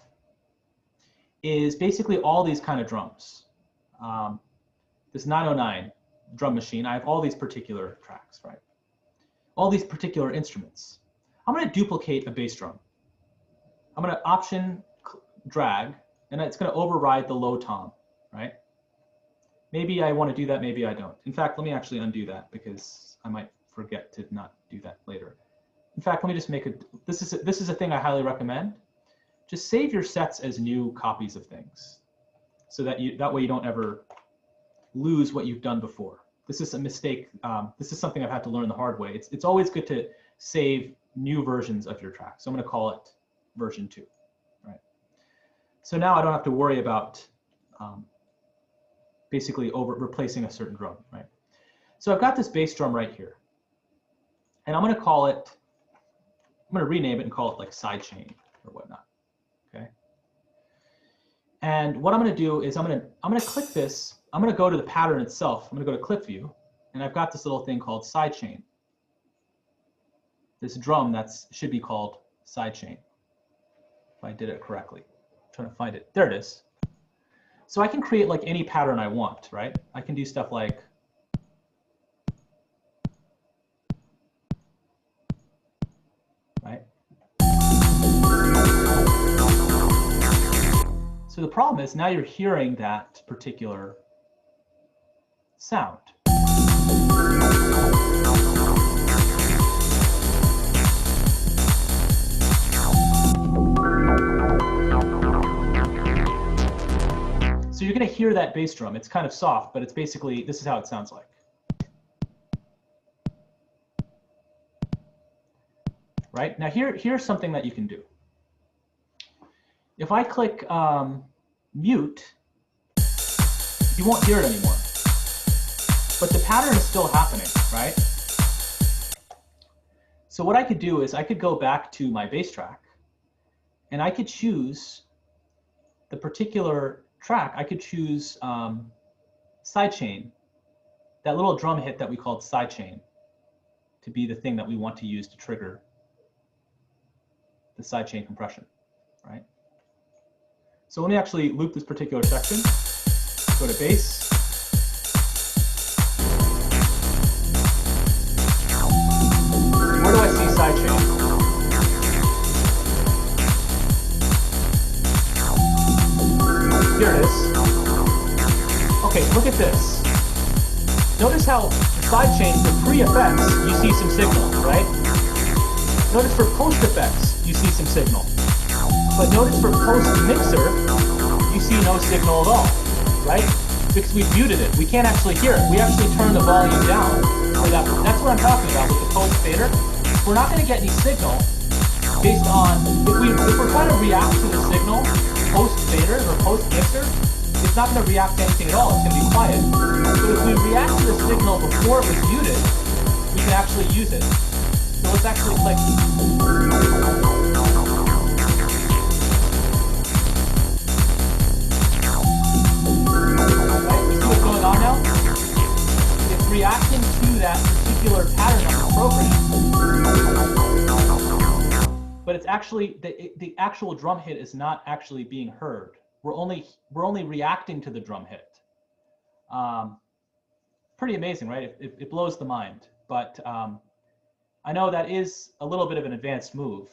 is basically all these kind of drums. This 909 drum machine, I have all these particular tracks, right? All these particular instruments. I'm going to duplicate a bass drum. I'm going to option drag, and it's going to override the low tom, right? Maybe I want to do that, maybe I don't. In fact, let me actually undo that because I might forget to not do that later. In fact, let me just make it, this is a thing I highly recommend. Just save your sets as new copies of things so that that way you don't ever lose what you've done before. This is a mistake. This is something I've had to learn the hard way. It's always good to save new versions of your track. So I'm going to call it version 2, right? So now I don't have to worry about basically replacing a certain drum, right? So I've got this bass drum right here, and I'm going to call it, I'm going to rename it and call it like sidechain or whatnot, okay? And what I'm going to do is I'm going to click this. I'm going to go to the pattern itself. I'm going to go to clip view, and I've got this little thing called sidechain. This drum should be called sidechain, if I did it correctly. I'm trying to find it. There it is. So I can create like any pattern I want, right? I can do stuff like right? So the problem is now you're hearing that particular sound. So you're going to hear that bass drum. It's kind of soft, but it's basically, this is how it sounds like. Right? Now here's something that you can do. If I click mute, you won't hear it anymore. But the pattern is still happening, right? So what I could do is I could go back to my bass track, and I could choose the particular track. I could choose sidechain, that little drum hit that we called sidechain, to be the thing that we want to use to trigger the sidechain compression, right? So let me actually loop this particular section. Go to bass. Where do I see sidechain? Here it is. Okay, look at this. Notice how the sidechain for pre-effects, you see some signal, right? Notice for post-effects, you see some signal. But notice for post-mixer, you see no signal at all, right? Because we've muted it. We can't actually hear it. We actually turn the volume down. For that. That's what I'm talking about with the post-fader. We're not going to get any signal based on, if we're trying to react to the signal post-fader or post-mixer, it's not going to react to anything at all. It's going to be quiet. But if we react to the signal before it was muted, we can actually use it. So let's actually click. Right? You see what's going on now? It's reacting to that particular pattern of the program. But it's actually, the actual drum hit is not actually being heard. We're only reacting to the drum hit. Pretty amazing, right? It blows the mind. But I know that is a little bit of an advanced move,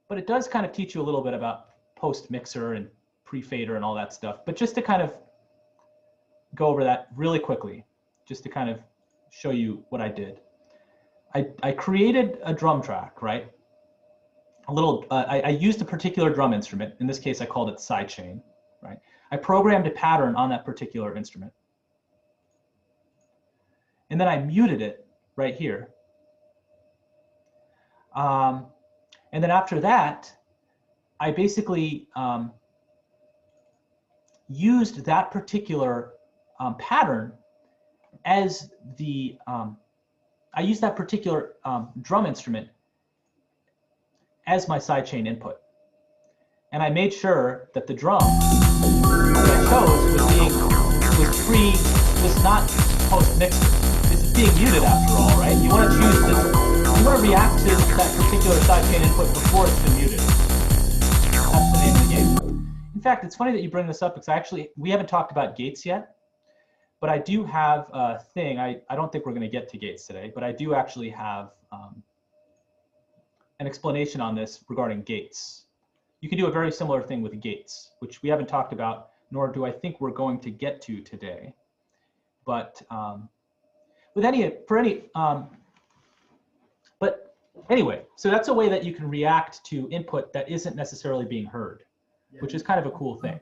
but it does kind of teach you a little bit about post-mixer and pre-fader and all that stuff. But just to kind of go over that really quickly, just to kind of show you what I did. I created a drum track, right? I used a particular drum instrument. In this case, I called it sidechain, right? I programmed a pattern on that particular instrument. And then I muted it right here. And then after that, I basically used that particular pattern as the, I used that particular drum instrument as my sidechain input. And I made sure that the drum that I chose was not post-mixer. This is being muted after all, right? You want to choose you want to react to that particular sidechain input before it's been muted. That's the name of the game. In fact, it's funny that you bring this up because we haven't talked about gates yet, but I do have a thing. I don't think we're going to get to gates today, but I do actually have an explanation on this regarding gates. You can do a very similar thing with gates, which we haven't talked about, nor do I think we're going to get to today. But but anyway, so that's a way that you can react to input that isn't necessarily being heard, which is kind of a cool thing.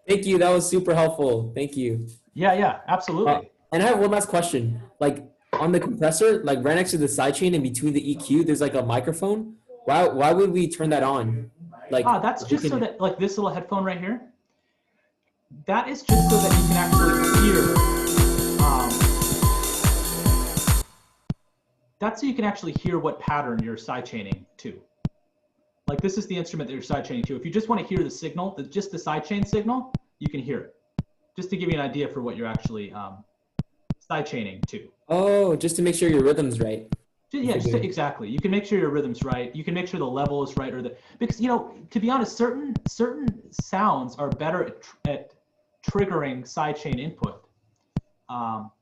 Thank you. That was super helpful. Thank you. Yeah, absolutely. And I have one last question. Like on the compressor, like right next to the sidechain in between the EQ, there's like a microphone. Why would we turn that on? Like, That's we just so can- that, like this little headphone right here, that is just so that you can actually hear, that's so you can actually hear what pattern you're sidechaining to. Like this is the instrument that you're sidechaining to. If you just want to hear the signal, just the sidechain signal, you can hear it. Just to give you an idea for what you're actually sidechaining to. Oh, just to make sure your rhythm's right. Yeah, exactly. You can make sure your rhythm's right. You can make sure the level is right, because to be honest, certain sounds are better at triggering sidechain input.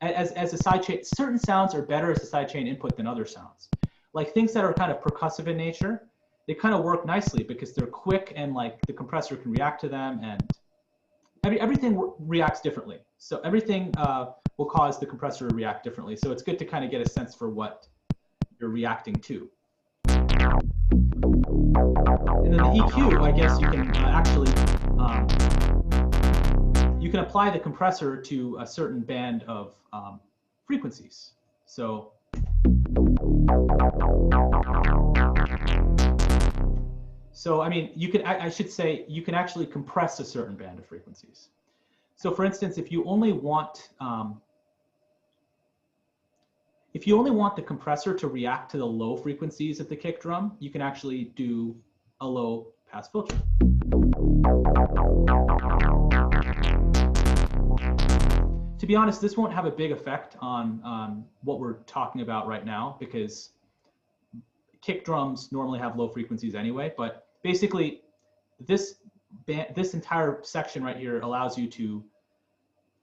As a sidechain, certain sounds are better as a sidechain input than other sounds. Like things that are kind of percussive in nature, they kind of work nicely because they're quick and like the compressor can react to them, and everything reacts differently. So everything will cause the compressor to react differently. So it's good to kind of get a sense for what you're reacting to. And then the EQ, I guess you can actually, you can apply the compressor to a certain band of frequencies. So, I mean, you can, I should say, you can actually compress a certain band of frequencies. So for instance, if you only want the compressor to react to the low frequencies of the kick drum, you can actually do a low pass filter. To be honest, this won't have a big effect on what we're talking about right now because kick drums normally have low frequencies anyway, but basically this entire section right here allows you to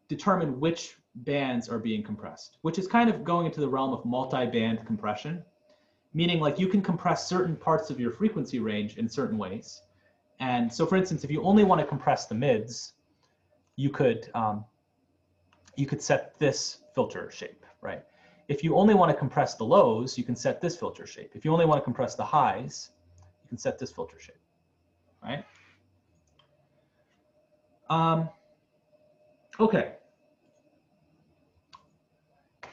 determine which bands are being compressed, which is kind of going into the realm of multi-band compression, meaning like you can compress certain parts of your frequency range in certain ways. And so for instance, if you only want to compress the mids, you could set this filter shape, right? If you only want to compress the lows, you can set this filter shape. If you only want to compress the highs, you can set this filter shape, right? Okay.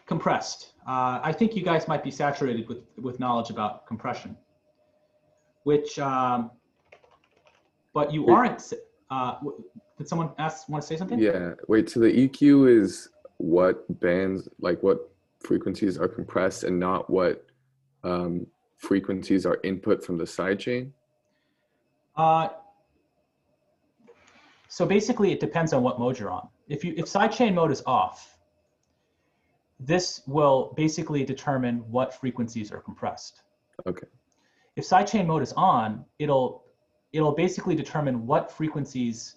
Compressed. I think you guys might be saturated with knowledge about compression, which, but you aren't. Did someone want to say something? Yeah. Wait. So the EQ is what bands, like what frequencies are compressed, and not what frequencies are input from the sidechain? So basically, it depends on what mode you're on. If sidechain mode is off, this will basically determine what frequencies are compressed. Okay. If sidechain mode is on, it'll basically determine what frequencies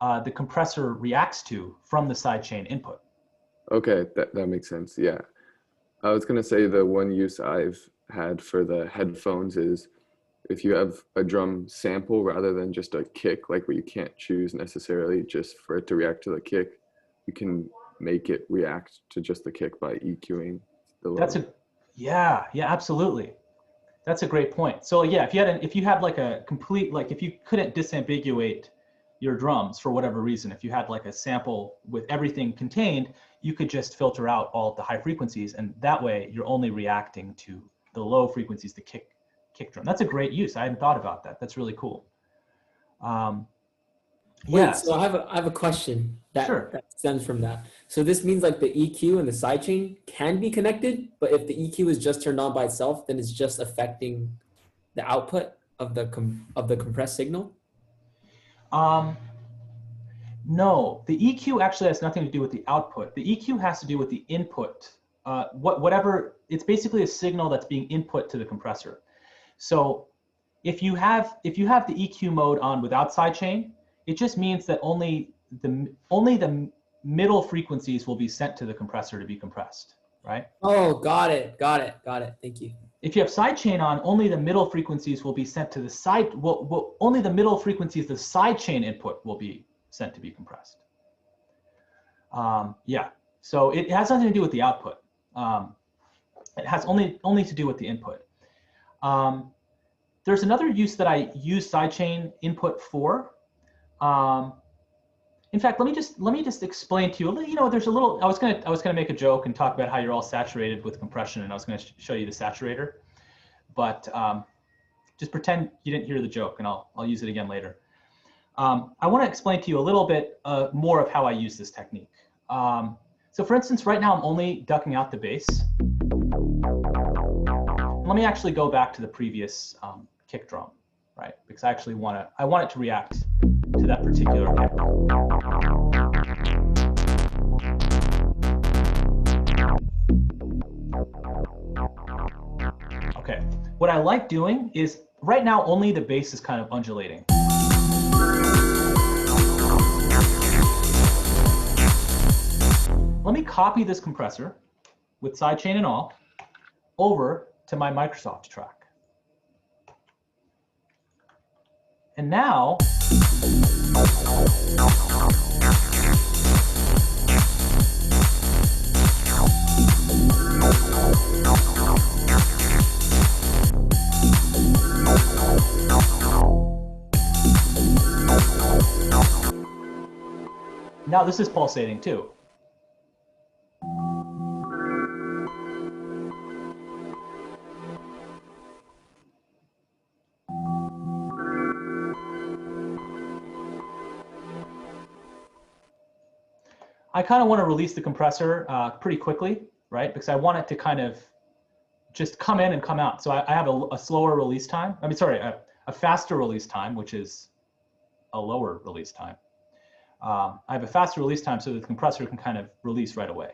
the compressor reacts to from the sidechain input. Okay, that makes sense. Yeah. I was gonna say the one use I've had for the headphones is if you have a drum sample rather than just a kick, like where you can't choose necessarily just for it to react to the kick, you can make it react to just the kick by EQing the low. Yeah, absolutely. That's a great point. So yeah, if you had like a complete, like if you couldn't disambiguate your drums for whatever reason, if you had like a sample with everything contained, you could just filter out all of the high frequencies, and that way you're only reacting to the low frequencies, the kick drum. That's a great use. I hadn't thought about that. That's really cool. Wait, so I have a question that stems from that. So this means like the EQ and the sidechain can be connected, but if the EQ is just turned on by itself, then it's just affecting the output of the compressed signal? No, the EQ actually has nothing to do with the output. The EQ has to do with the input. Whatever, it's basically a signal that's being input to the compressor. So if you have the EQ mode on without sidechain, it just means that only the middle frequencies will be sent to the compressor to be compressed, right? Oh, got it. Thank you. If you have sidechain on, only the middle frequencies will be sent to the side. Only the middle frequencies, the sidechain input, will be sent to be compressed. Yeah. So it has nothing to do with the output. It has only to do with the input. There's another use that I use sidechain input for. In fact, let me just explain to you. You know, there's a little. I was gonna make a joke and talk about how you're all saturated with compression, and I was gonna show you the saturator, but just pretend you didn't hear the joke, and I'll use it again later. I want to explain to you a little bit more of how I use this technique. So for instance, right now I'm only ducking out the bass. Let me actually go back to the previous kick drum, right? Because I actually want it to react to that particular kick. Okay, what I like doing is right now only the bass is kind of undulating. Let me copy this compressor with sidechain and all over to my Microsoft track. And now, now this is pulsating too. I kind of want to release the compressor pretty quickly, right? Because I want it to kind of just come in and come out. So I have a slower release time. I mean, sorry, a faster release time, which is a lower release time. I have a faster release time so that the compressor can kind of release right away.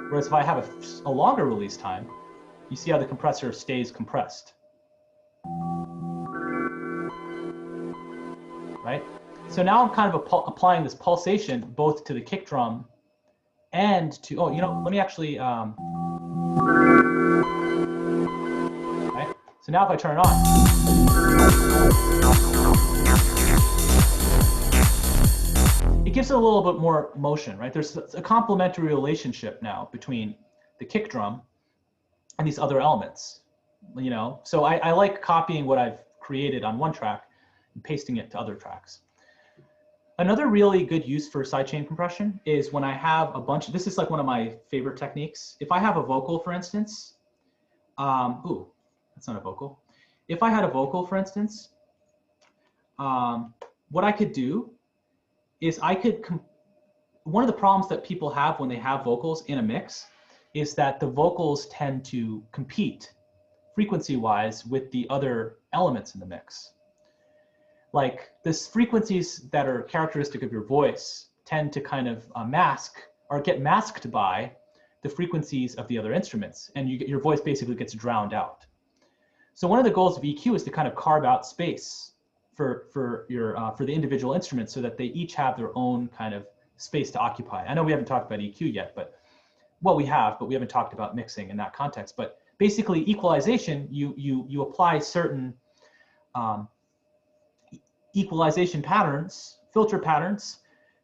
Whereas if I have a longer release time, you see how the compressor stays compressed. Right? So now I'm kind of applying this pulsation both to the kick drum and to, oh, you know, let me actually, right? So now if I turn it on, it gives it a little bit more motion, right? There's a complementary relationship now between the kick drum and these other elements, you know? So I like copying what I've created on one track and pasting it to other tracks. Another really good use for sidechain compression is when I have a bunch, this is like one of my favorite techniques. If I have a vocal, for instance, ooh, that's not a vocal. If I had a vocal, for instance, what I could do is one of the problems that people have when they have vocals in a mix is that the vocals tend to compete frequency-wise with the other elements in the mix. Like this frequencies that are characteristic of your voice tend to kind of mask or get masked by the frequencies of the other instruments, and your voice basically gets drowned out. So one of the goals of EQ is to kind of carve out space for the individual instruments so that they each have their own kind of space to occupy. I know we haven't talked about EQ yet, but well, we have, but we haven't talked about mixing in that context. But basically, equalization, you apply certain equalization patterns, filter patterns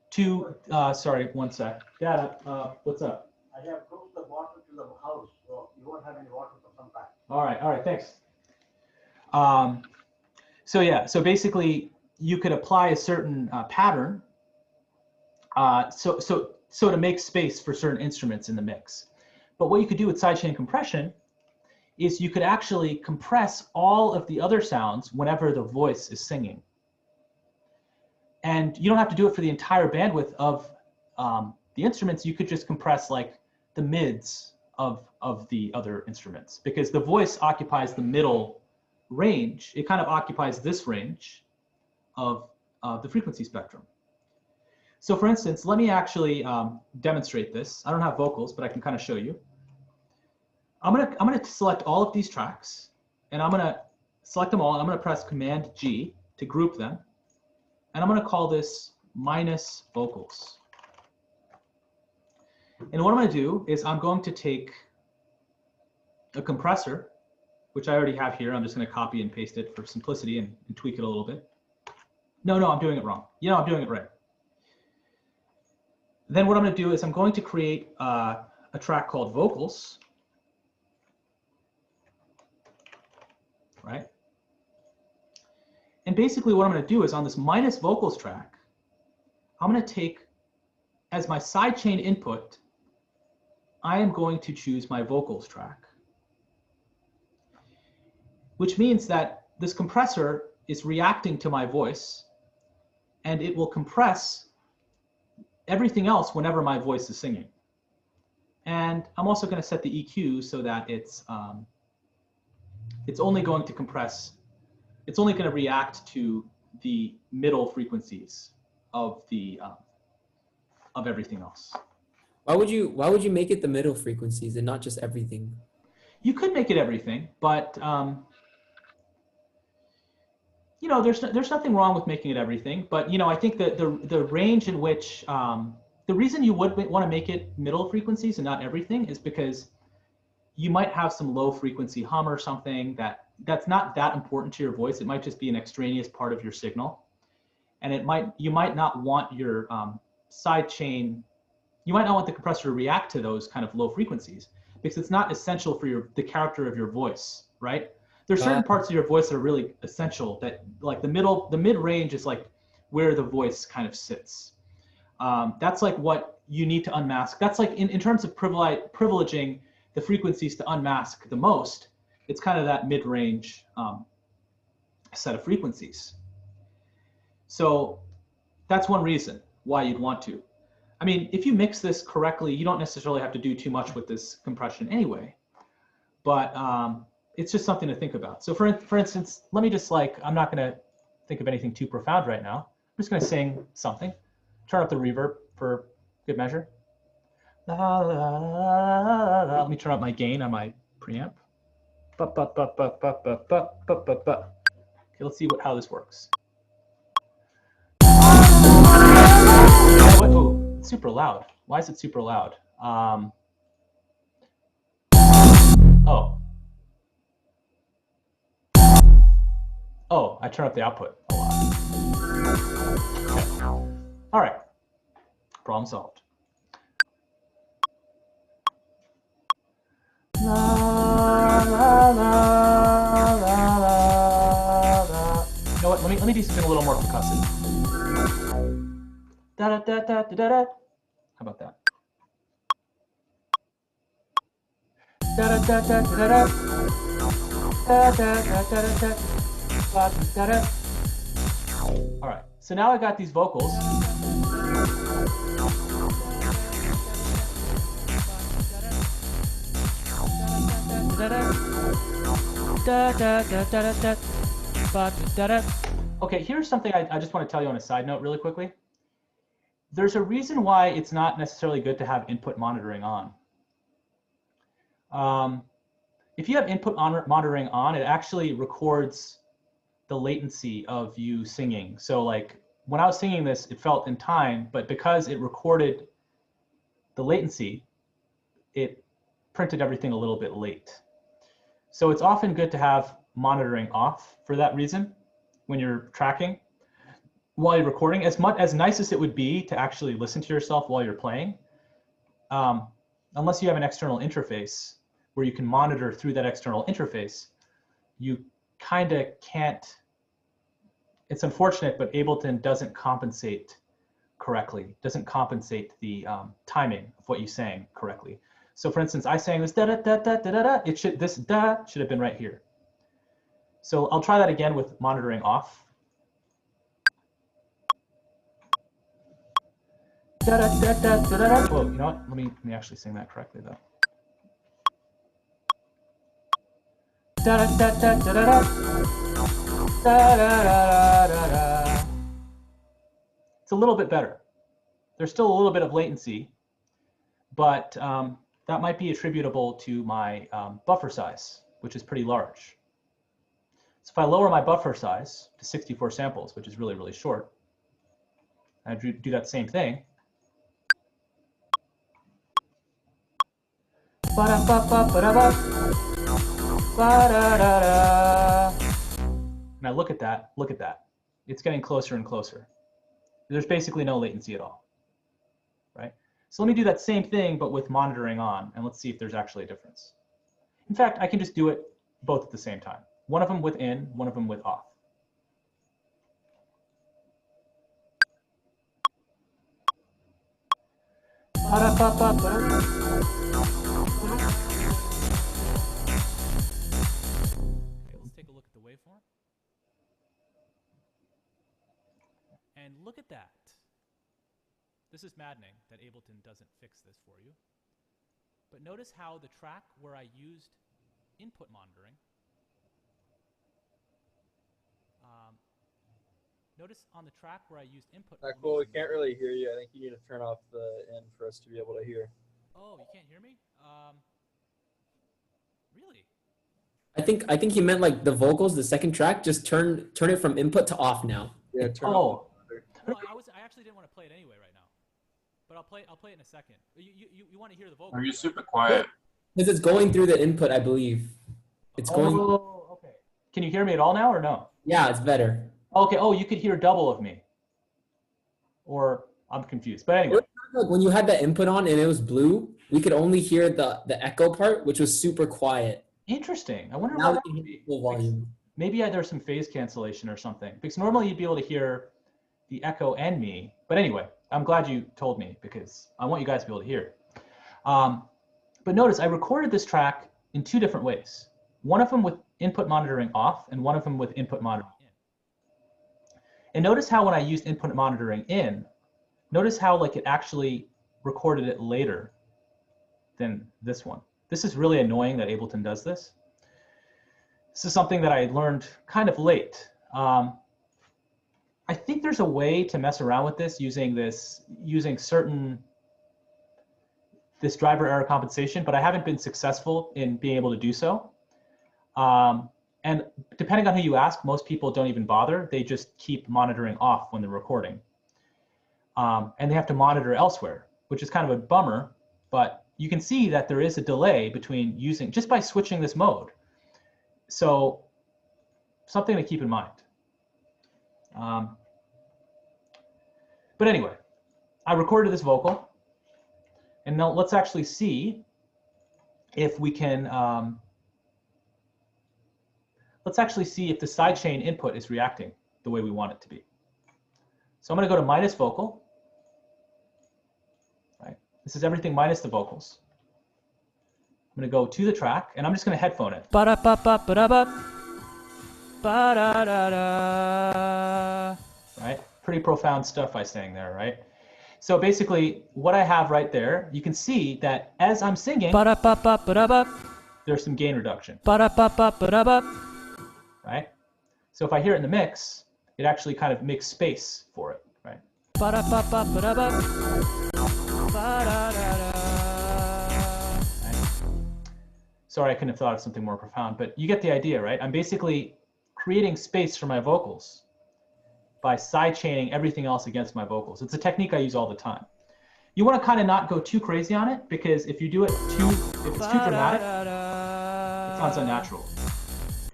to, sorry, one sec. Dad, what's up? I have took the water to the house, so you won't have any water for some time. All right, thanks. So yeah, so basically you could apply a certain pattern so to make space for certain instruments in the mix. But what you could do with sidechain compression is you could actually compress all of the other sounds whenever the voice is singing. And you don't have to do it for the entire bandwidth of the instruments. You could just compress like the mids of the other instruments, because the voice occupies the middle range. It kind of occupies this range of the frequency spectrum. So for instance, let me actually demonstrate this. I don't have vocals, but I can kind of show you. I'm gonna select all of these tracks, and I'm gonna select them all, and I'm gonna press Command G to group them. And I'm going to call this minus vocals. And what I'm going to do is I'm going to take a compressor, which I already have here. I'm just going to copy and paste it for simplicity and tweak it a little bit. No, I'm doing it wrong. You know, I'm doing it right. Then what I'm going to do is I'm going to create a track called vocals, right? And basically what I'm going to do is on this minus vocals track, I'm going to take as my sidechain input, I am going to choose my vocals track. which means that this compressor is reacting to my voice, and it will compress everything else whenever my voice is singing. And I'm also going to set the EQ so that it's only going to compress, it's only going to react to the middle frequencies of the of everything else. Why would you make it the middle frequencies and not just everything? You could make it everything, but you know, there's nothing wrong with making it everything. But you know, I think that the range in which the reason you would want to make it middle frequencies and not everything is because you might have some low frequency hum or something that's not that important to your voice. It might just be an extraneous part of your signal, and you might not want your side chain. You might not want the compressor to react to those kind of low frequencies because it's not essential for the character of your voice, right? There's certain parts of your voice that are really essential, that like the mid range is like where the voice kind of sits. That's like what you need to unmask. That's like in terms of privileging the frequencies to unmask the most, it's kind of that mid-range set of frequencies. So that's one reason why you'd want to. I mean, if you mix this correctly, you don't necessarily have to do too much with this compression anyway, but it's just something to think about. So for instance, let me just I'm not gonna think of anything too profound right now. I'm just gonna sing something, turn up the reverb for good measure. La, la, la, la. Let me turn up my gain on my preamp. Okay, let's see how this works. Oh, it's super loud. Why is it super loud? Oh, I turn up the output a lot. Okay. All right, problem solved. La, la, la, la, la, la. You know what? Let me do something a little more percussive. Da da da da da da. How about that? Da da da da da da. Da da da da da da da da. All right. So now I got these vocals. Okay, here's something I just want to tell you on a side note really quickly. There's a reason why it's not necessarily good to have input monitoring on. If you have input monitoring on, it actually records the latency of you singing. So like when I was singing this, it felt in time, but because it recorded the latency, it printed everything a little bit late. So it's often good to have monitoring off for that reason when you're tracking. While you're recording, as nice as it would be to actually listen to yourself while you're playing, unless you have an external interface where you can monitor through that external interface, you kind of can't. It's unfortunate, but Ableton doesn't compensate correctly, doesn't compensate the timing of what you sang correctly. So for instance, I sang this da da da da da da da. This da should have been right here. So I'll try that again with monitoring off. Da da da da da da. Well, you know what? Let me actually sing that correctly though. Da da da da da da da. Da da da da da. It's a little bit better. There's still a little bit of latency, but that might be attributable to my buffer size, which is pretty large. So if I lower my buffer size to 64 samples, which is really, really short, I do that same thing. And I look at that, It's getting closer and closer. There's basically no latency at all, right? So let me do that same thing, but with monitoring on, and let's see if there's actually a difference. In fact, I can just do it both at the same time. One of them with in, one of them with off. Okay, let's take a And look at that. This is maddening that Ableton doesn't fix this for you. But notice how the track where I used input monitoring, notice on the track where I used input. Cool. We can't really hear you. I think you need to turn off the end for us to be able to hear. Oh, you can't hear me? Really? I think he meant like the vocals, the second track. Just turn it from input to off now. Yeah, turn off. No, I actually didn't want to play it anyway right now, but I'll play it in a second. You want to hear the vocals? Are you right? super quiet? Because it's going through the input, I believe. It's going. Oh, okay. Can you hear me at all now or no? Yeah, it's better. Okay. Oh, you could hear double of me. Or I'm confused. But anyway. Like when you had the input on and it was blue, we could only hear the echo part, which was super quiet. Interesting. I wonder Now why. we can hear the full volume. Maybe there's some phase cancellation or something. Because normally you'd be able to hear the echo and me. But anyway, I'm glad you told me because I want you guys to be able to hear. But notice I recorded this track in two different ways. One of them with input monitoring off and one of them with input monitoring in. And notice how when I used input monitoring in, notice how like it actually recorded it later than this one. This is really annoying that Ableton does this. This is something that I learned kind of late. I think there's a way to mess around with this using this driver error compensation, but I haven't been successful in being able to do so. And depending on who you ask, most people don't even bother. They just keep monitoring off when they're recording. And they have to monitor elsewhere, which is kind of a bummer, but you can see that there is a delay between using, just by switching this mode. So something to keep in mind. But anyway, I recorded this vocal, and now let's actually see if we can, let's actually see if the sidechain input is reacting the way we want it to be. So I'm gonna go to minus vocal, right? This is everything minus the vocals. I'm gonna go to the track, and I'm just gonna headphone it. Right? Pretty profound stuff I sang there, right? So basically, what I have right there, you can see that as I'm singing, there's some gain reduction. Right? So if I hear it in the mix, it actually kind of makes space for it, right? Sorry, I couldn't have thought of something more profound, but you get the idea, right? I'm basically creating space for my vocals by sidechaining everything else against my vocals. It's a technique I use all the time. You want to kind of not go too crazy on it, because if you do it if it's too dramatic, it sounds unnatural.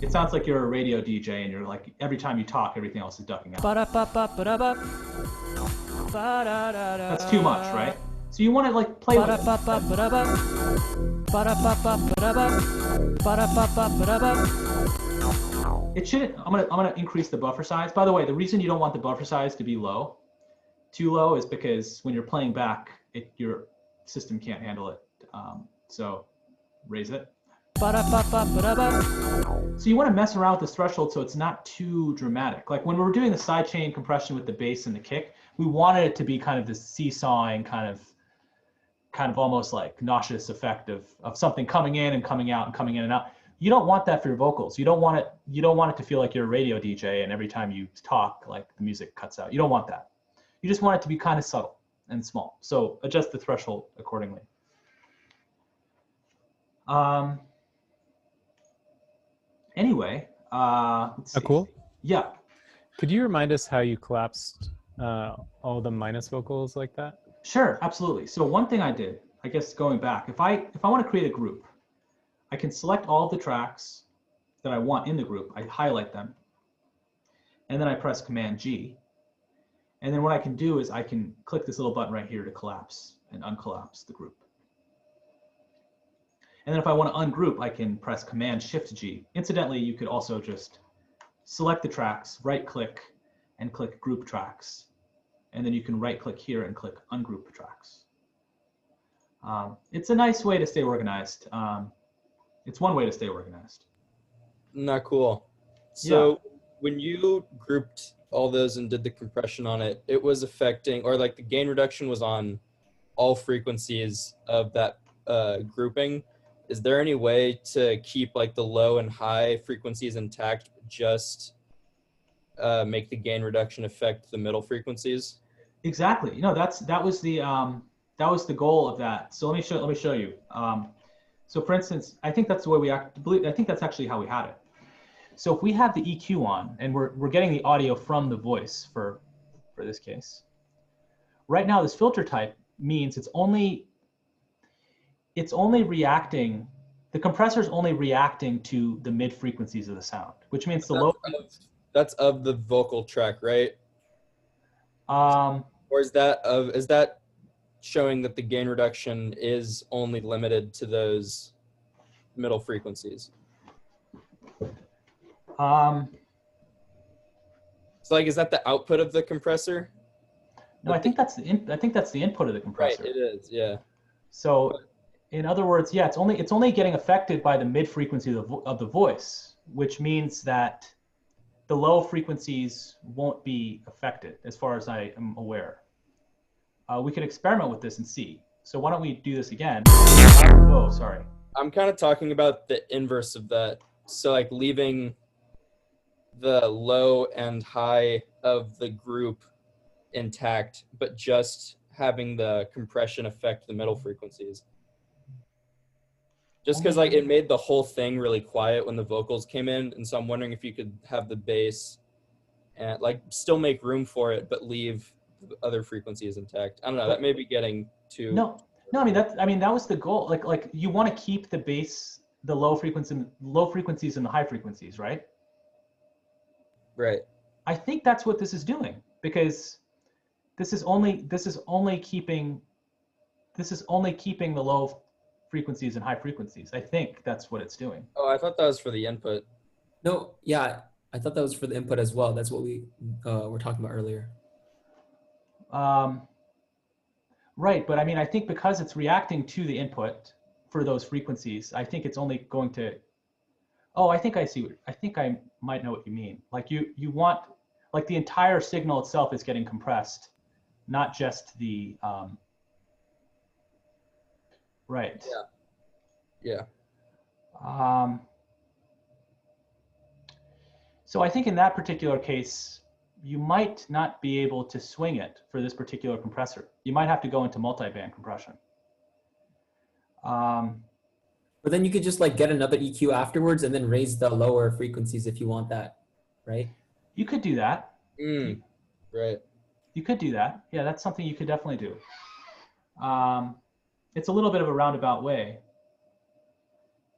It sounds like you're a radio DJ and you're like, every time you talk, everything else is ducking out. That's too much, right? So you want to like play with it. It shouldn't, I'm gonna increase the buffer size. By the way, the reason you don't want the buffer size to be low, too low, is because when you're playing back, your system can't handle it. So raise it. So you want to mess around with this threshold so it's not too dramatic. Like when we were doing the sidechain compression with the bass and the kick, we wanted it to be kind of this seesawing kind of almost like nauseous effect of something coming in and coming out and coming in and out. You don't want that for your vocals. You don't want it to feel like you're a radio DJ and every time you talk, like the music cuts out. You don't want that. You just want it to be kind of subtle and small. So adjust the threshold accordingly. Anyway, let's see. Nakul? Yeah. Could you remind us how you collapsed all the minus vocals like that? Sure, absolutely. So one thing I did, I guess going back, if I want to create a group, I can select all of the tracks that I want in the group. I highlight them, and then I press Command G. And then what I can do is I can click this little button right here to collapse and uncollapse the group. And then if I want to ungroup, I can press Command Shift G. Incidentally, you could also just select the tracks, right click, and click Group Tracks. And then you can right click here and click Ungroup Tracks. It's a nice way to stay organized. It's one way to stay organized. Not cool. So when you grouped all those and did the compression on it, it was affecting, or like the gain reduction was on all frequencies of that grouping. Is there any way to keep like the low and high frequencies intact, just make the gain reduction affect the middle frequencies? Exactly. You know, that was the goal of that. So let me show you. So for instance, I think that's the way I think that's actually how we had it. So if we have the EQ on and we're getting the audio from the voice for this case, right now this filter type means it's only reacting, the compressor is only reacting to the mid frequencies of the sound, which means the low. That's of the vocal track, right? Um, Or is that showing that the gain reduction is only limited to those middle frequencies? So like, is that the output of the compressor? no, I think that's the input of the compressor. Right, it is, yeah. So in other words, yeah, it's only getting affected by the mid frequency of the voice, which means that the low frequencies won't be affected as far as I am aware. We could experiment with this and see. So why don't we do this again? Whoa, sorry. I'm kind of talking about the inverse of that. So like leaving the low and high of the group intact, but just having the compression affect the middle frequencies. Just because like it made the whole thing really quiet when the vocals came in, and so I'm wondering if you could have the bass and like still make room for it, but leave the other frequencies intact. I don't know. That may be getting too. No. I mean that was the goal. Like you want to keep the bass, the low frequencies and the high frequencies, right? Right. I think that's what this is doing, because this is only keeping the low frequencies and high frequencies. I think that's what it's doing. Oh, I thought that was for the input. No, yeah, I thought that was for the input as well. That's what we were talking about earlier. Right, but I mean, I think because it's reacting to the input for those frequencies, I think it's only going to. Oh, I think I see. I think I might know what you mean. Like you want, like the entire signal itself is getting compressed, not just the. Right. Yeah. So I think in that particular case, you might not be able to swing it for this particular compressor. You might have to go into multi-band compression. But then you could just like get another EQ afterwards and then raise the lower frequencies if you want that, right? You could do that. Right. You could do that. Yeah, that's something you could definitely do. It's a little bit of a roundabout way.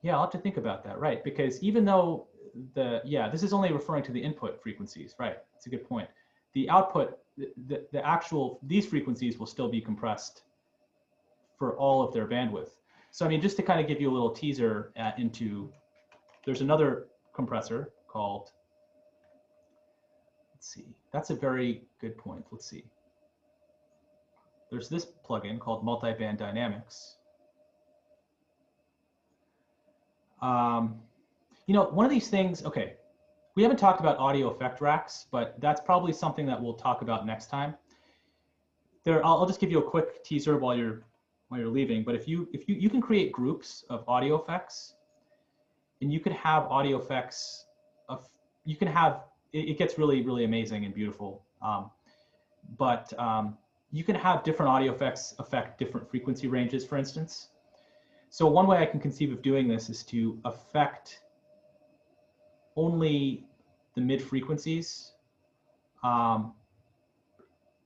Yeah, I'll have to think about that, right? Because even though this is only referring to the input frequencies, right? That's a good point. The output, the actual, these frequencies will still be compressed for all of their bandwidth. So I mean, just to kind of give you a little teaser into, there's another compressor called, let's see, that's a very good point. Let's see. There's this plugin called Multiband Dynamics. You know, one of these things, okay, we haven't talked about audio effect racks, but that's probably something that we'll talk about next time. I'll just give you a quick teaser while you're leaving, but if you can create groups of audio effects, and you could have audio effects of, you can have, it gets really, really amazing and beautiful. You can have different audio effects affect different frequency ranges, for instance. So one way I can conceive of doing this is to affect only the mid frequencies.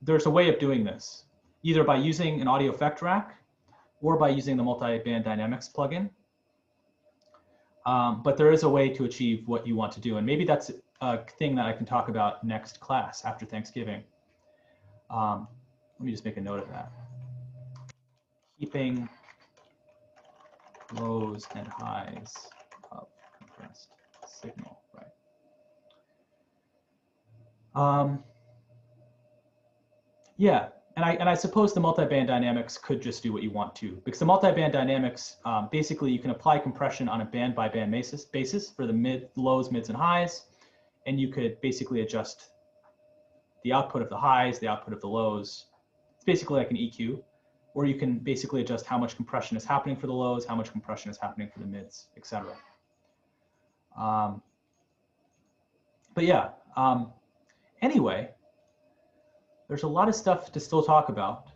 There's a way of doing this, either by using an audio effect rack or by using the multi-band dynamics plugin. But there is a way to achieve what you want to do. And maybe that's a thing that I can talk about next class after Thanksgiving. Let me just make a note of that. Keeping lows and highs of compressed signal, right? Yeah, and I suppose the multiband dynamics could just do what you want to, because the multiband dynamics, basically you can apply compression on a band by band basis for the lows, mids, and highs, and you could basically adjust the output of the highs, the output of the lows. It's basically like an EQ, or you can basically adjust how much compression is happening for the lows, how much compression is happening for the mids, etc. But yeah, anyway, there's a lot of stuff to still talk about.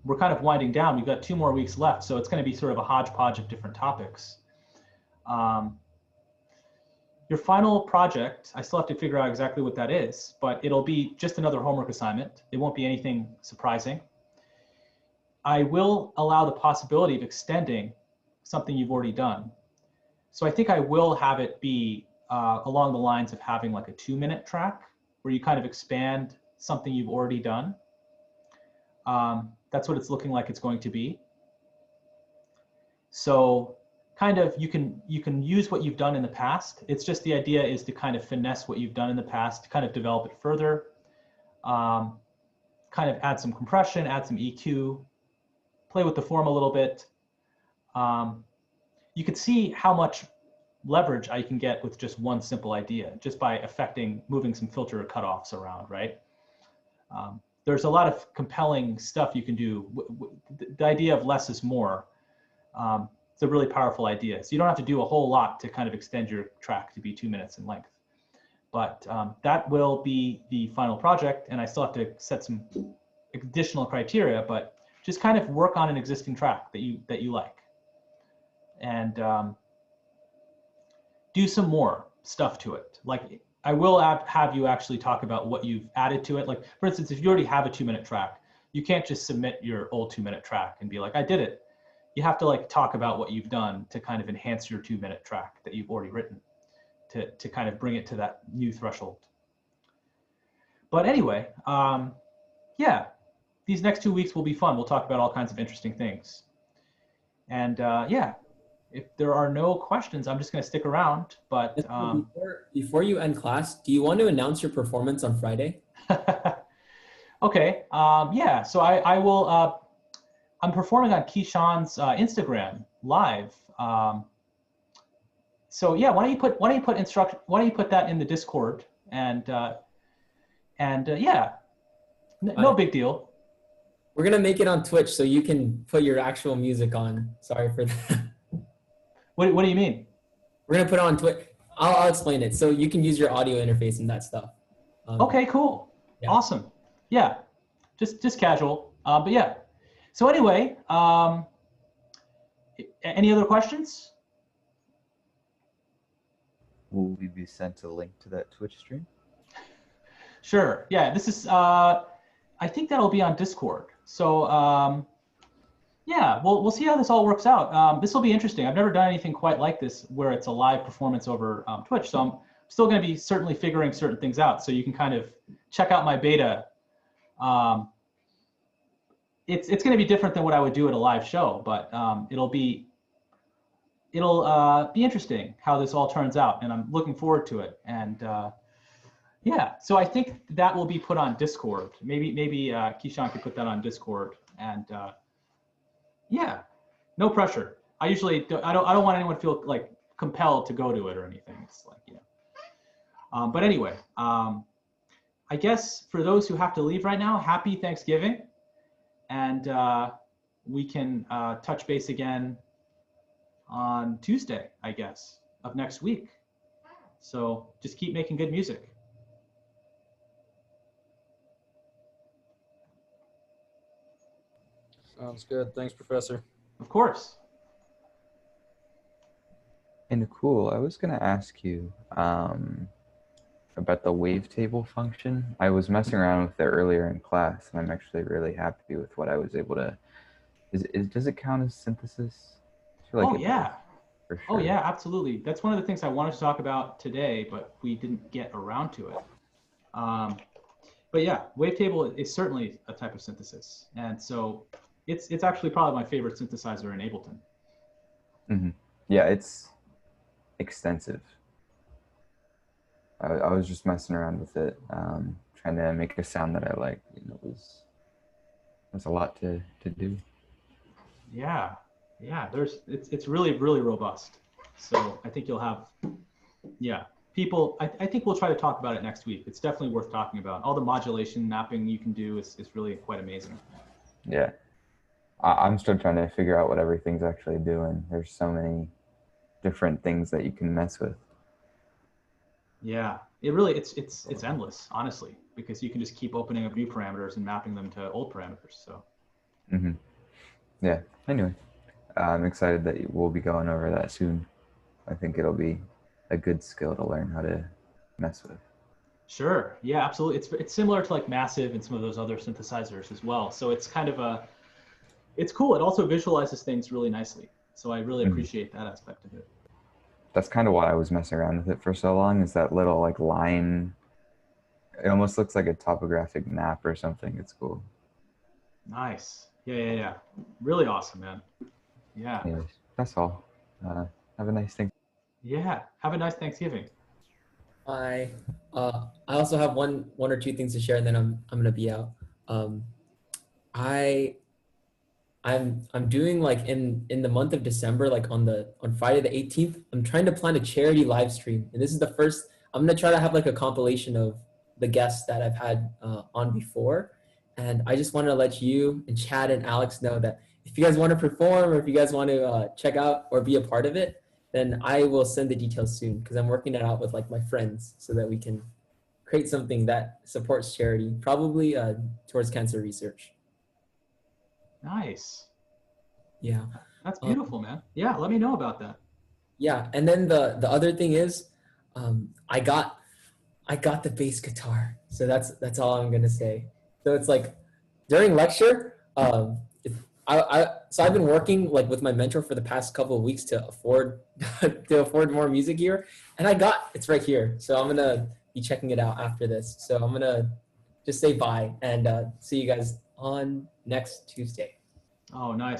We're kind of winding down. We've got 2 more weeks left, so it's going to be sort of a hodgepodge of different topics. Your final project, I still have to figure out exactly what that is, but it'll be just another homework assignment. It won't be anything surprising. I will allow the possibility of extending something you've already done. So I think I will have it be along the lines of having like a 2-minute track where you kind of expand something you've already done. That's what it's looking like it's going to be. So kind of you can use what you've done in the past. It's just the idea is to kind of finesse what you've done in the past, to kind of develop it further, kind of add some compression, add some EQ, play with the form a little bit. You could see how much leverage I can get with just one simple idea, just by moving some filter cutoffs around, right? There's a lot of compelling stuff you can do. The idea of less is more. It's a really powerful idea. So you don't have to do a whole lot to kind of extend your track to be 2 minutes in length. But that will be the final project, and I still have to set some additional criteria, but just kind of work on an existing track that you like. And do some more stuff to it. Like I will have you actually talk about what you've added to it. Like for instance, if you already have a 2-minute track, you can't just submit your old 2-minute track and be like, I did it. You have to like talk about what you've done to kind of enhance your 2-minute track that you've already written to kind of bring it to that new threshold. But anyway, yeah, these next 2 weeks will be fun. We'll talk about all kinds of interesting things. And yeah, if there are no questions, I'm just going to stick around. But before you end class, do you want to announce your performance on Friday? Okay. Yeah. So I will. I'm performing on Keyshawn's Instagram live. So yeah, why don't you put that in the Discord and yeah, no big deal. We're gonna make it on Twitch so you can put your actual music on. Sorry for that. What do you mean? We're gonna put it on Twitch. I'll explain it. So you can use your audio interface and that stuff. Okay, cool. Yeah. Awesome. Yeah, just casual. But yeah. So anyway, any other questions? Will we be sent a link to that Twitch stream? Sure. Yeah, this is, I think that'll be on Discord. So yeah, we'll see how this all works out. This will be interesting. I've never done anything quite like this where it's a live performance over Twitch. So I'm still going to be certainly figuring certain things out. So you can kind of check out my beta. It's going to be different than what I would do at a live show, but it'll be interesting how this all turns out, and I'm looking forward to it. And yeah, so I think that will be put on Discord. Maybe Keyshawn could put that on Discord. And yeah, no pressure. I usually I don't want anyone to feel like compelled to go to it or anything. It's like, you know. But anyway, I guess for those who have to leave right now, happy Thanksgiving. And we can touch base again on Tuesday, I guess, of next week. So just keep making good music. Sounds good. Thanks, Professor. Of course. Hey, Nakul, I was going to ask you about the wavetable function. I was messing around with it earlier in class, and I'm actually really happy with what I was able to. Does it count as synthesis? I feel like Oh yeah. For sure. Oh yeah, absolutely. That's one of the things I wanted to talk about today, but we didn't get around to it. But yeah, wavetable is certainly a type of synthesis, and so it's actually probably my favorite synthesizer in Ableton. Mm-hmm. Yeah, it's extensive. I was just messing around with it, trying to make a sound that I like. You know, there's a lot to do. Yeah, it's really robust. So I think you'll have, yeah, people, I think we'll try to talk about it next week. It's definitely worth talking about. All the modulation mapping you can do is really quite amazing. Yeah. I'm still trying to figure out what everything's actually doing. There's so many different things that you can mess with. Yeah, it really, it's endless, honestly, because you can just keep opening up new parameters and mapping them to old parameters. So. Mm-hmm. Yeah. Anyway, I'm excited that we'll be going over that soon. I think it'll be a good skill to learn how to mess with. Sure. Yeah, absolutely. It's similar to like Massive and some of those other synthesizers as well. So it's kind of it's cool. It also visualizes things really nicely. So I really appreciate that aspect of it. That's kind of why I was messing around with it for so long, is that little like line. It almost looks like a topographic map or something. It's cool. Nice. Yeah. Really awesome, man. Yeah. Anyways, that's all. Have a nice thing. Yeah. Have a nice Thanksgiving. I also have one or two things to share, and then I'm gonna be out. I'm doing like in the month of December, like on Friday the 18th, I'm trying to plan a charity live stream, and this is the first. I'm gonna try to have like a compilation of the guests that I've had on before, and I just wanted to let you and Chad and Alex know that if you guys want to perform or if you guys want to check out or be a part of it, then I will send the details soon, because I'm working it out with like my friends so that we can create something that supports charity, probably towards cancer research. Nice. Yeah. That's beautiful, man. Yeah, let me know about that. Yeah, and then the other thing is, I got the bass guitar, so that's all I'm gonna say. So it's like during lecture, so I've been working like with my mentor for the past couple of weeks to afford more music gear, and it's right here. So I'm gonna be checking it out after this. So I'm gonna just say bye and see you guys on next Tuesday. Oh, nice.